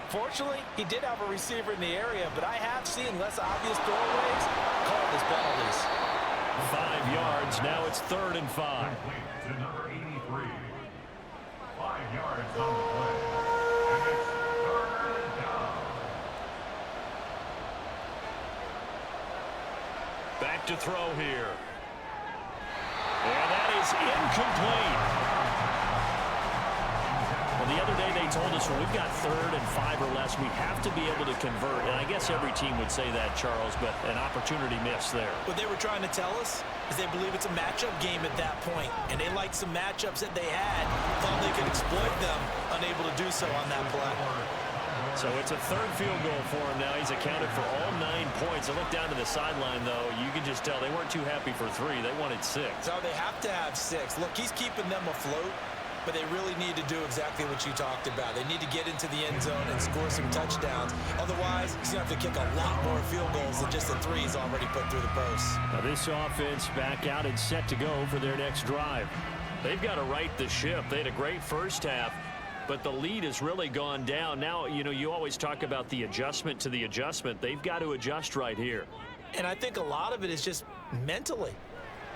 Fortunately, he did have a receiver in the area, but I have seen less obvious throwaways called as penalties. 5 yards. Now it's 3rd and 5. To number 83. 5 yards on the play. And it's 3rd down. Back to throw here. And that is incomplete. Well, the other day they told us when we've got 3rd and 5 or less, we have to be able to convert. And I guess every team would say that, Charles, but an opportunity missed there. What they were trying to tell us is they believe it's a matchup game at that point. And they liked some matchups that they had, thought they could exploit them, unable to do so on that play. So it's a 3rd field goal for him now. He's accounted for all 9 points. I look down to the sideline, though. You can just tell they weren't too happy for 3. They wanted 6. So they have to have 6. Look, he's keeping them afloat, but they really need to do exactly what you talked about. They need to get into the end zone and score some touchdowns. Otherwise, he's going to have to kick a lot more field goals than just the 3 he's already put through the posts. Now this offense back out and set to go for their next drive. They've got to right the ship. They had a great first half, but the lead has really gone down. Now, you know, you always talk about the adjustment to the adjustment. They've got to adjust right here. And I think a lot of it is just mentally.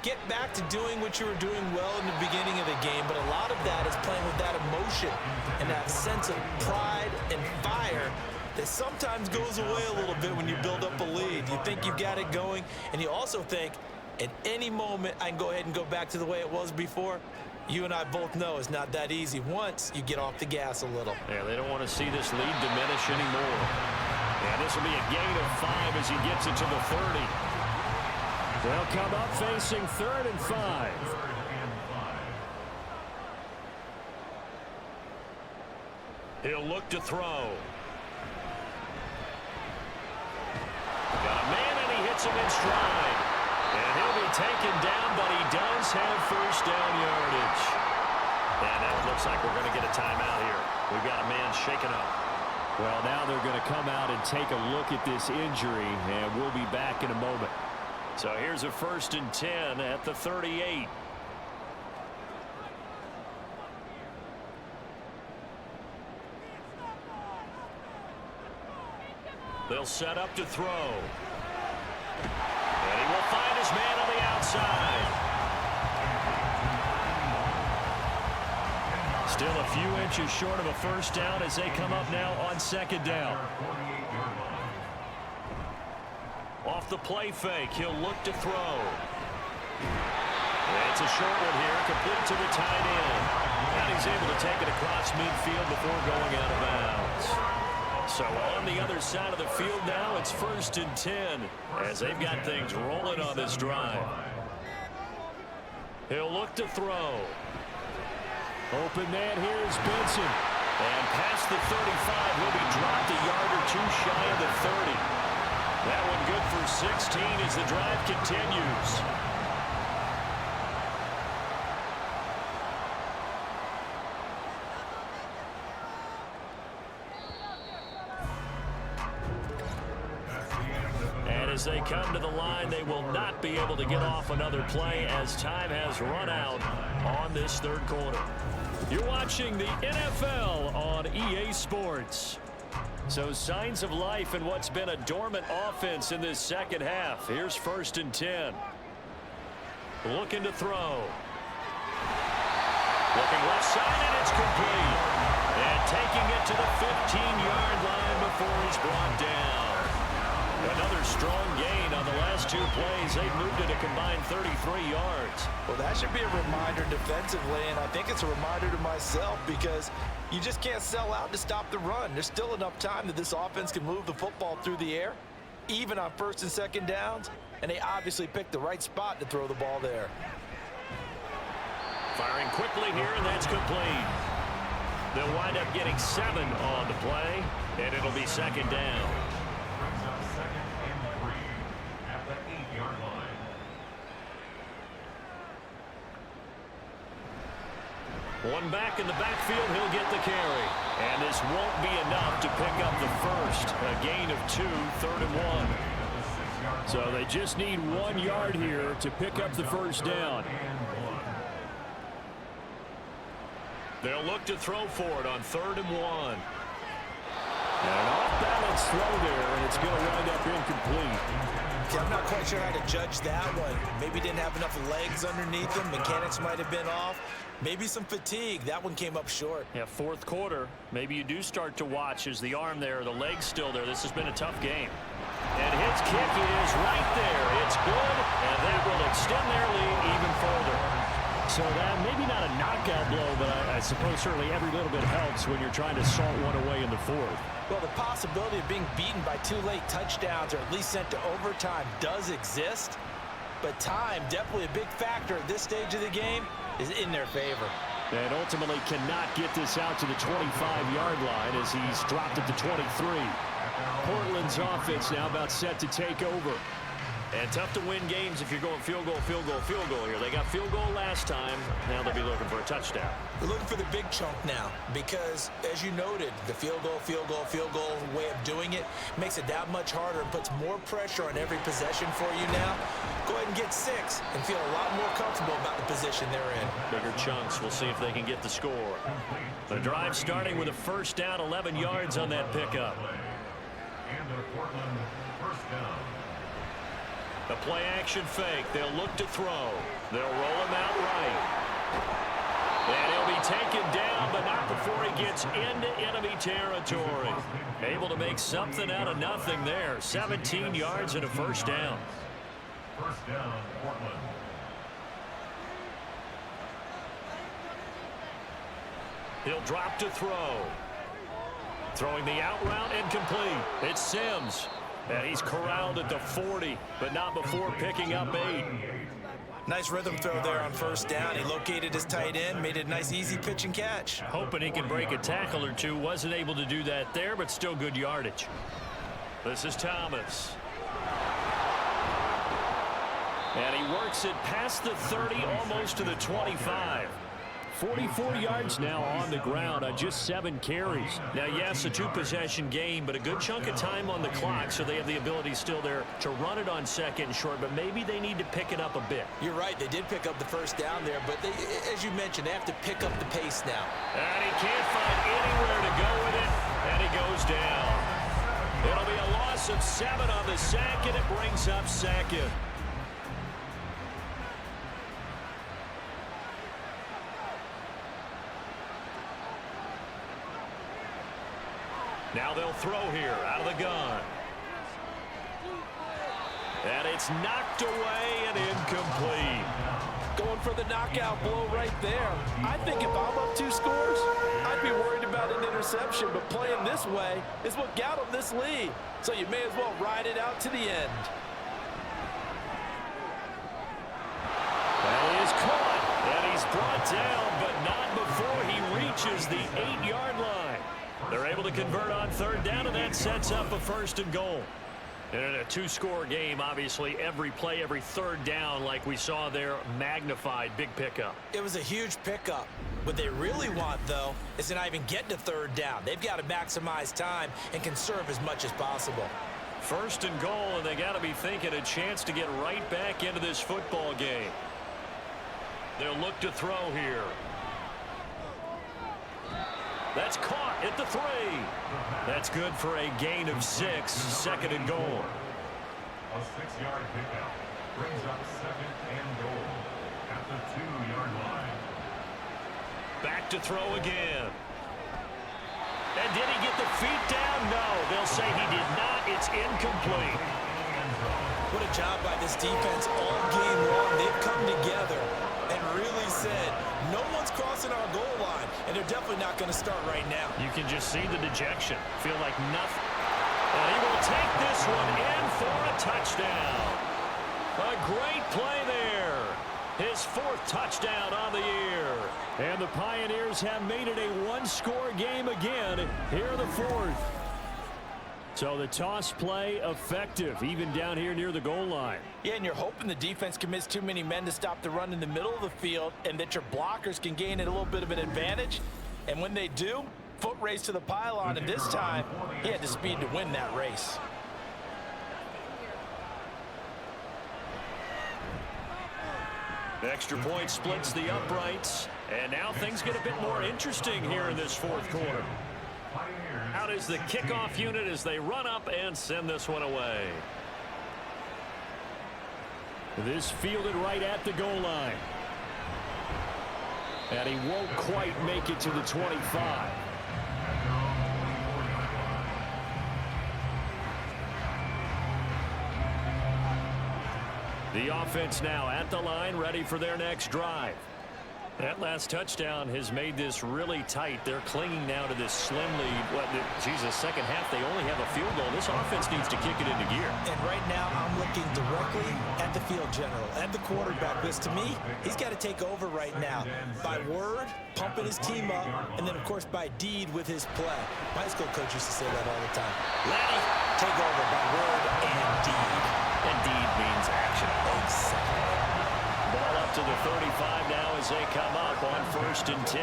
Get back to doing what you were doing well in the beginning of the game, but a lot of that is playing with that emotion and that sense of pride and fire that sometimes goes away a little bit when you build up a lead. You think you've got it going, and you also think at any moment I can go ahead and go back to the way it was before. You and I both know it's not that easy once you get off the gas a little. Yeah, they don't want to see this lead diminish anymore. And this will be a gain of 5 as he gets it to the 30. They'll come up facing 3rd and 5. He'll look to throw. Got a man, and he hits him in stride. And he'll be taken down, but he does have first down yardage. And now it looks like we're going to get a timeout here. We've got a man shaken up. Well, now they're going to come out and take a look at this injury, and we'll be back in a moment. So here's a 1st and 10 at the 38. They'll set up to throw. And he will find his man on the outside. Still a few inches short of a first down as they come up now on 2nd down. Off the play fake, he'll look to throw. And it's a short one here, complete to the tight end. And he's able to take it across midfield before going out of bounds. So on the other side of the field now, it's 1st and 10 as they've got things rolling on this drive. He'll look to throw. Open man, here's Benson. And past the 35, will be dropped a yard or 2 shy of the 30. That one good for 16 as the drive continues. And as they come to the line, they will not be able to get off another play as time has run out on this 3rd quarter. You're watching the NFL on EA Sports. So signs of life in what's been a dormant offense in this 2nd half. Here's 1st and 10. Looking to throw. Looking left side, and it's complete. And taking it to the 15-yard line before he's brought down. Another strong gain on the last 2 plays. They've moved it a combined 33 yards. Well, that should be a reminder defensively, and I think it's a reminder to myself because you just can't sell out to stop the run. There's still enough time that this offense can move the football through the air, even on 1st and 2nd downs, and they obviously picked the right spot to throw the ball there. Firing quickly here, and that's complete. They'll wind up getting 7 on the play, and it'll be second down. Brings up second and 3 at the 8-yard line. One back in the backfield, he'll get the carry. And this won't be enough to pick up the first. A gain of 2, 3rd and 1. So they just need 1 yard here to pick up the first down. They'll look to throw for it on 3rd and 1. And an off-balance throw there, and it's going to wind up incomplete. I'm not quite sure how to judge that one. Maybe didn't have enough legs underneath him. Mechanics might have been off. Maybe some fatigue. That one came up short. Yeah, 4th quarter. Maybe you do start to watch as the arm there, the leg's still there. This has been a tough game. And his kick is right there. It's good, and that will extend their lead even further. So that maybe not a knockout blow, but I suppose certainly every little bit helps when you're trying to salt one away in the 4th. Well, the possibility of being beaten by 2 late touchdowns or at least sent to overtime does exist. But time, definitely a big factor at this stage of the game, is in their favor. And ultimately cannot get this out to the 25-yard line as he's dropped at the 23. Portland's offense now about set to take over. And tough to win games if you're going field goal, field goal, field goal here. They got field goal last time. Now they'll be looking for a touchdown. We're looking for the big chunk now because, as you noted, the field goal way of doing it makes it that much harder and puts more pressure on every possession for you now. Go ahead and get 6 and feel a lot more comfortable about the position they're in. Bigger chunks. We'll see if they can get the score. The drive starting with a first down, 11 yards on that pickup. And a Portland first down. The play action fake. They'll look to throw. They'll roll him out right. And he'll be taken down, but not before he gets into enemy territory. Able to make something out of nothing there. 17 yards and a first down. First down, Portland. He'll drop to throw. Throwing the out route and complete. It's Sims. And he's corralled at the 40, but not before picking up 8. Nice rhythm throw there on first down. He located his tight end, made it a nice, easy pitch and catch. Hoping he can break a tackle or two. Wasn't able to do that there, but still good yardage. This is Thomas. And he works it past the 30, almost to the 25. 44 yards now on the ground on just 7 carries. Now, yes, a 2-possession game, but a good chunk of time on the clock, so they have the ability still there to run it on 2nd and short, but maybe they need to pick it up a bit. You're right. They did pick up the first down there, but they, as you mentioned, they have to pick up the pace now. And he can't find anywhere to go with it, and he goes down. It'll be a loss of 7 on the sack, and it brings up 2nd. Now they'll throw here out of the gun. And it's knocked away and incomplete. Going for the knockout blow right there. I think if I'm up 2 scores, I'd be worried about an interception, but playing this way is what got them this lead. So you may as well ride it out to the end. Well, he is caught, and he's brought down, but not before he reaches the 8-yard line. They're able to convert on 3rd down, and that sets up a 1st and goal. And in a 2-score game, obviously, every play, every 3rd down, like we saw there, magnified, big pickup. It was a huge pickup. What they really want, though, is to not even get to 3rd down. They've got to maximize time and conserve as much as possible. 1st and goal, and they got to be thinking a chance to get right back into this football game. They'll look to throw here. That's caught at the 3. That's good for a gain of 6, 2nd and goal. A 6-yard pickup brings up 2nd and goal at the 2-yard line. Back to throw again. And did he get the feet down? No, they'll say he did not. It's incomplete. What a job by this defense all game long. They've come together and really said, no one's crossing our goal line, and they're definitely not going to start right now. You can just see the dejection. Feel like nothing. And he will take this one in for a touchdown. A great play there. His 4th touchdown on the year. And the Pioneers have made it a one-score game again here in the 4th. So the toss play effective, even down here near the goal line. Yeah, and you're hoping the defense commits too many men to stop the run in the middle of the field and that your blockers can gain a little bit of an advantage. And when they do, foot race to the pylon, and this time he had the speed to win that race. Extra point splits the uprights, and now things get a bit more interesting here in this 4th quarter. Out is the kickoff unit as they run up and send this one away. This fielded right at the goal line. And he won't quite make it to the 25. The offense now at the line, ready for their next drive. That last touchdown has made this really tight. They're clinging now to this slim lead. Second half, they only have a field goal. This offense needs to kick it into gear. And right now, I'm looking directly at the field general, at the quarterback, because to me, he's got to take over right now. By word, pumping his team up, and then, of course, by deed with his play. My school coach used to say that all the time. Laddie, take over by word and deed. And deed means action. Exactly. Ball up to the 35 now as they come up on 1st and 10.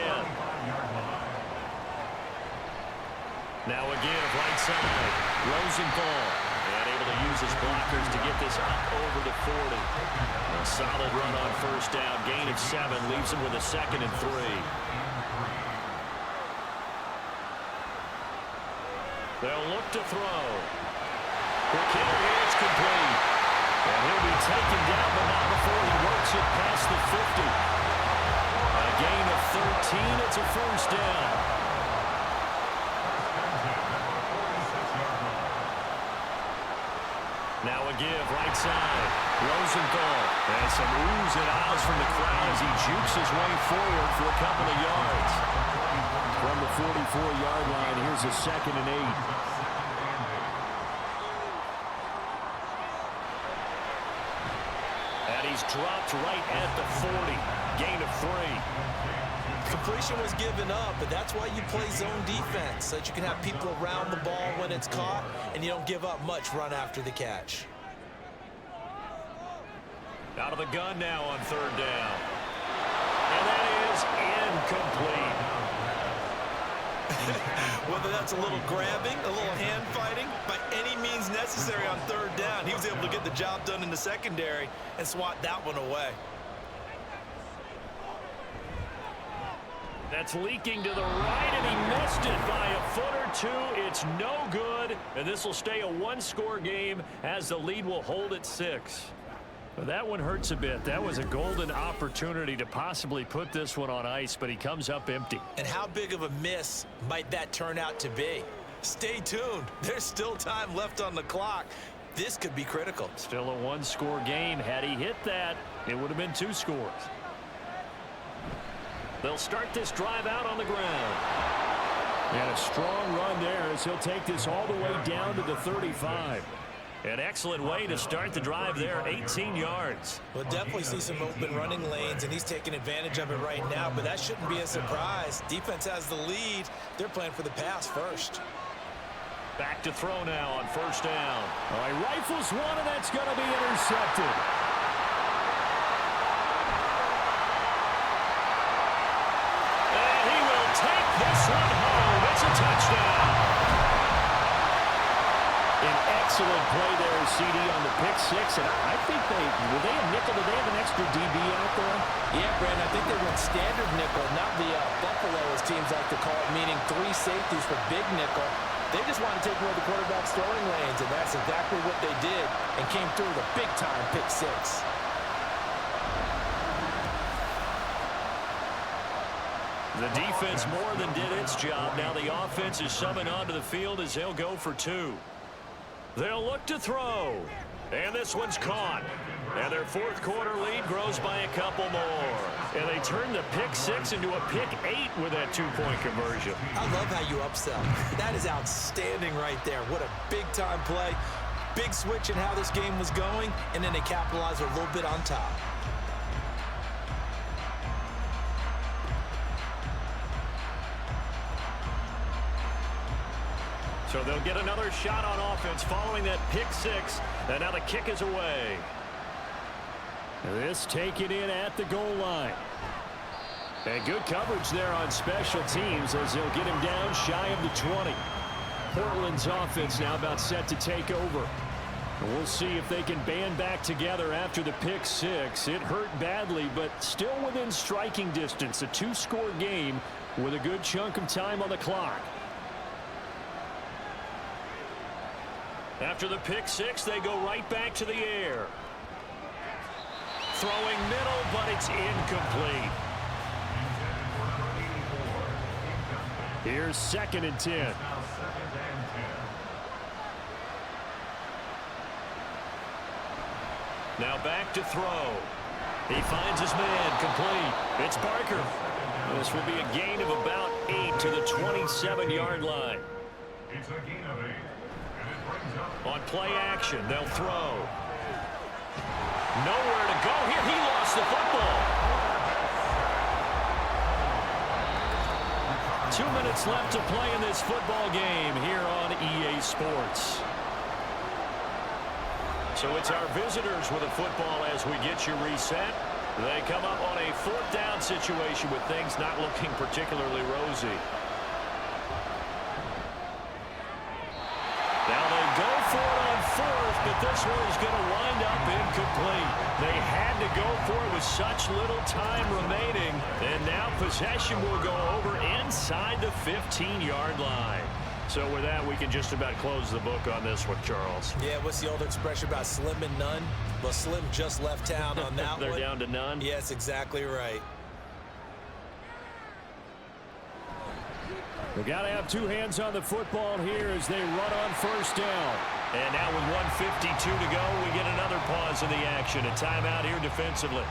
Now again, right side, Rosenthal. And able to use his blockers to get this up over the 40. A solid run on 1st down. Gain of 7 leaves him with a 2nd and 3. They'll look to throw. Quick hitter here, it's complete. And he'll be taken down, but not before he works it past the 50. A gain of 13. It's a 1st down. Now a give, right side. Rosenthal. And some oohs and ahs from the crowd as he jukes his way forward for a couple of yards. From the 44-yard line, here's a 2nd and 8. He's dropped right at the 40. Gain of 3. Completion was given up, but that's why you play zone defense, so that you can have people around the ball when it's caught, and you don't give up much run after the catch. Out of the gun now on 3rd down. And that is incomplete. Whether that's a little grabbing, a little hand fighting, by any means necessary on 3rd down, he was able to get the job done in the secondary and swat that one away. That's leaking to the right, and he missed it by a foot or 2. It's no good, and this will stay a one-score game as the lead will hold at 6. But that one hurts a bit. That was a golden opportunity to possibly put this one on ice, but he comes up empty. And how big of a miss might that turn out to be? Stay tuned. There's still time left on the clock. This could be critical. Still a one-score game. Had he hit that, it would have been 2 scores. They'll start this drive out on the ground. And a strong run there as he'll take this all the way down to the 35. An excellent way to start the drive there, 18 yards. We'll definitely see some open running lanes, and he's taking advantage of it right now, but that shouldn't be a surprise. Defense has the lead. They're playing for the pass first. Back to throw now on 1st down. All right, rifles one, and that's going to be intercepted. And he will take this one home. It's a touchdown. An excellent play there, CD, on the pick 6. And I think were they a nickel? Did they have an extra DB out there? Yeah, Brandon, I think they went standard nickel, not the Buffalo, as teams like to call it, meaning 3 safeties for big nickel. They just want to take away the quarterback's throwing lanes, and that's exactly what they did, and came through with a big-time pick 6. The defense more than did its job. Now the offense is summoned onto the field as they'll go for 2. They'll look to throw. And this one's caught. And their 4th quarter lead grows by a couple more. And they turn the pick 6 into a pick 8 with that 2-point conversion. I love how you upsell. That is outstanding right there. What a big-time play. Big switch in how this game was going, and then they capitalize a little bit on top. So they'll get another shot on offense following that pick six. And now the kick is away. This taken in at the goal line. And good coverage there on special teams as they'll get him down shy of the 20. Portland's offense now about set to take over. And we'll see if they can band back together after the pick six. It hurt badly, but still within striking distance. A two-score game with a good chunk of time on the clock. After the pick six, they go right back to the air. Throwing middle, but it's incomplete. Here's 2nd and 10. Now back to throw. He finds his man, complete. It's Barker. This will be a gain of about 8 to the 27-yard line. It's a gain of 8. And it brings up On play action, they'll throw. Nowhere to go here. He lost the football. 2 minutes left to play in this football game here on EA Sports. So it's our visitors with a football as we get you reset. They come up on a 4th down situation with things not looking particularly rosy. Now they go for it on 4th, but this one is going to wind up incomplete. They had to go for it with such little time remaining, and now possession will go over inside the 15-yard line. So with that, we can just about close the book on this one, Charles. Yeah, what's the old expression about slim and none? Well, Slim just left town on that They're one. down to none? Yes, exactly right. They got to have two hands on the football here as they run on 1st down. And now with 1:52 to go, we get another pause in the action. A timeout here defensively.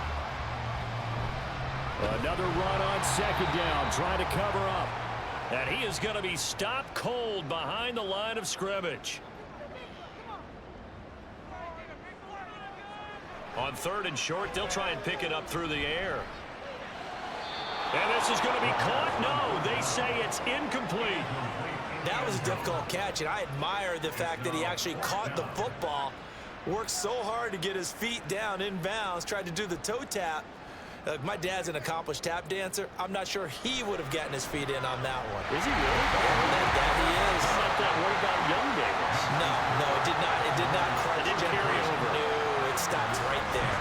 Another run on 2nd down, trying to cover up. And he is going to be stopped cold behind the line of scrimmage. On 3rd and short, they'll try and pick it up through the air. And this is going to be caught. No, they say it's incomplete. That was a difficult catch, and I admire the fact that he actually caught the football, worked so hard to get his feet down in bounds, tried to do the toe tap. My dad's an accomplished tap dancer. I'm not sure he would have gotten his feet in on that one. Is he really? That he is. How about that? What about Young Davis? No, it did not. It did not cross It didn't carry over. No, it stops right there.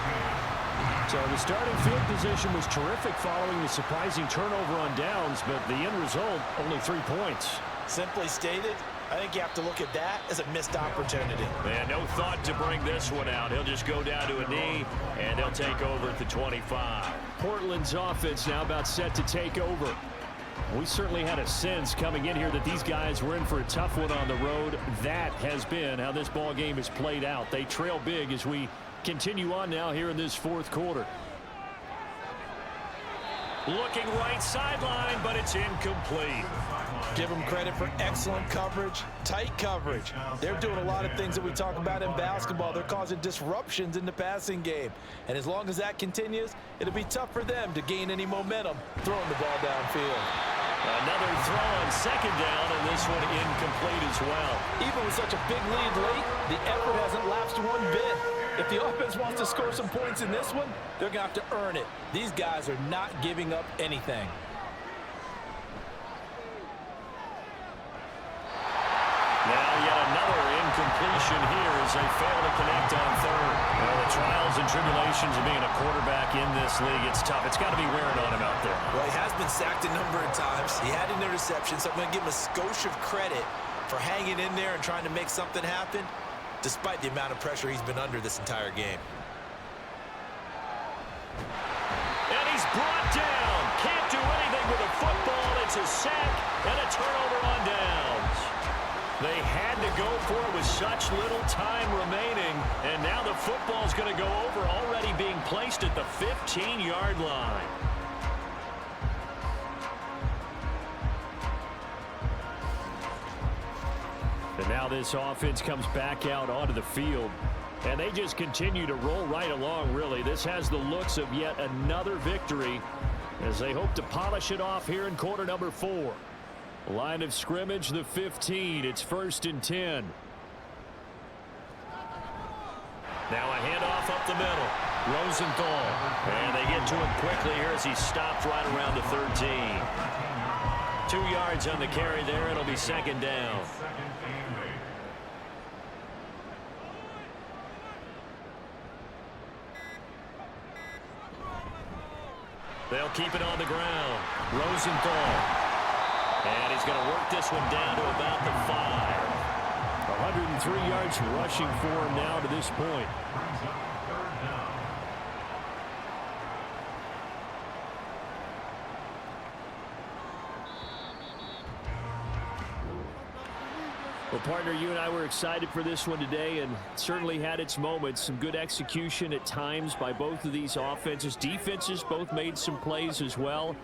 So the starting field position was terrific following the surprising turnover on downs, but the end result, only 3 points. Simply stated, I think you have to look at that as a missed opportunity. And no thought to bring this one out. He'll just go down to a knee, and they'll take over at the 25. Portland's offense now about set to take over. We certainly had a sense coming in here that these guys were in for a tough one on the road. That has been how this ball game has played out. They trail big as we continue on now here in this 4th quarter. Looking right sideline, but it's incomplete. Give them credit for excellent coverage, tight coverage. They're doing a lot of things that we talk about in basketball. They're causing disruptions in the passing game. And as long as that continues, it'll be tough for them to gain any momentum throwing the ball downfield. Another throw on 2nd down, and this one incomplete as well. Even with such a big lead late, the effort hasn't lapsed one bit. If the offense wants to score some points in this one, they're going to have to earn it. These guys are not giving up anything. Now yet another incompletion here as they fail to connect on 3rd. Well, the trials and tribulations of being a quarterback in this league, it's tough. It's got to be wearing on him out there. Well, he has been sacked a number of times. He had an interception, so I'm going to give him a skosh of credit for hanging in there and trying to make something happen, despite the amount of pressure he's been under this entire game. And he's brought down. Can't do anything with a football. It's a sack and a turnover on downs. They had to go for it with such little time remaining, and now the football's going to go over, already being placed at the 15-yard line. And now this offense comes back out onto the field, and they just continue to roll right along, really. This has the looks of yet another victory as they hope to polish it off here in quarter number 4. Line of scrimmage, the 15. It's 1st and 10. Now a handoff up the middle. Rosenthal. And they get to him quickly here as he stopped right around the 13. 2 yards on the carry there. It'll be 2nd down. They'll keep it on the ground. Rosenthal. And he's going to work this one down to about the 5. 103 yards rushing for him now to this point. Well, partner, you and I were excited for this one today, and certainly had its moments. Some good execution at times by both of these offenses. Defenses both made some plays as well,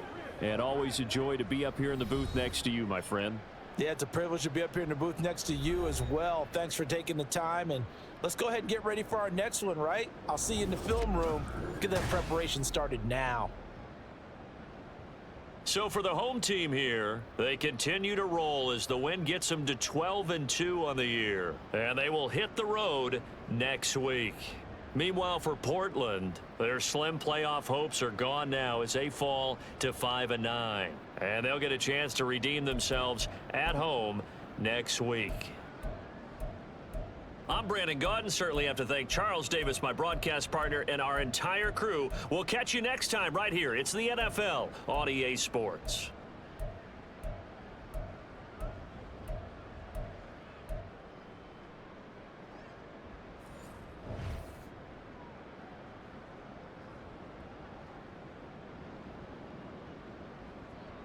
and always a joy to be up here in the booth next to you, my friend. Yeah, it's a privilege to be up here in the booth next to you as well. Thanks for taking the time, and let's go ahead and get ready for our next one, right? I'll see you in the film room. Get that preparation started now. So for the home team here, they continue to roll as the win gets them to 12-2 on the year. And they will hit the road next week. Meanwhile, for Portland, their slim playoff hopes are gone now as they fall to 5-9. And they'll get a chance to redeem themselves at home next week. I'm Brandon Gaudin. Certainly have to thank Charles Davis, my broadcast partner, and our entire crew. We'll catch you next time right here. It's the NFL on EA Sports.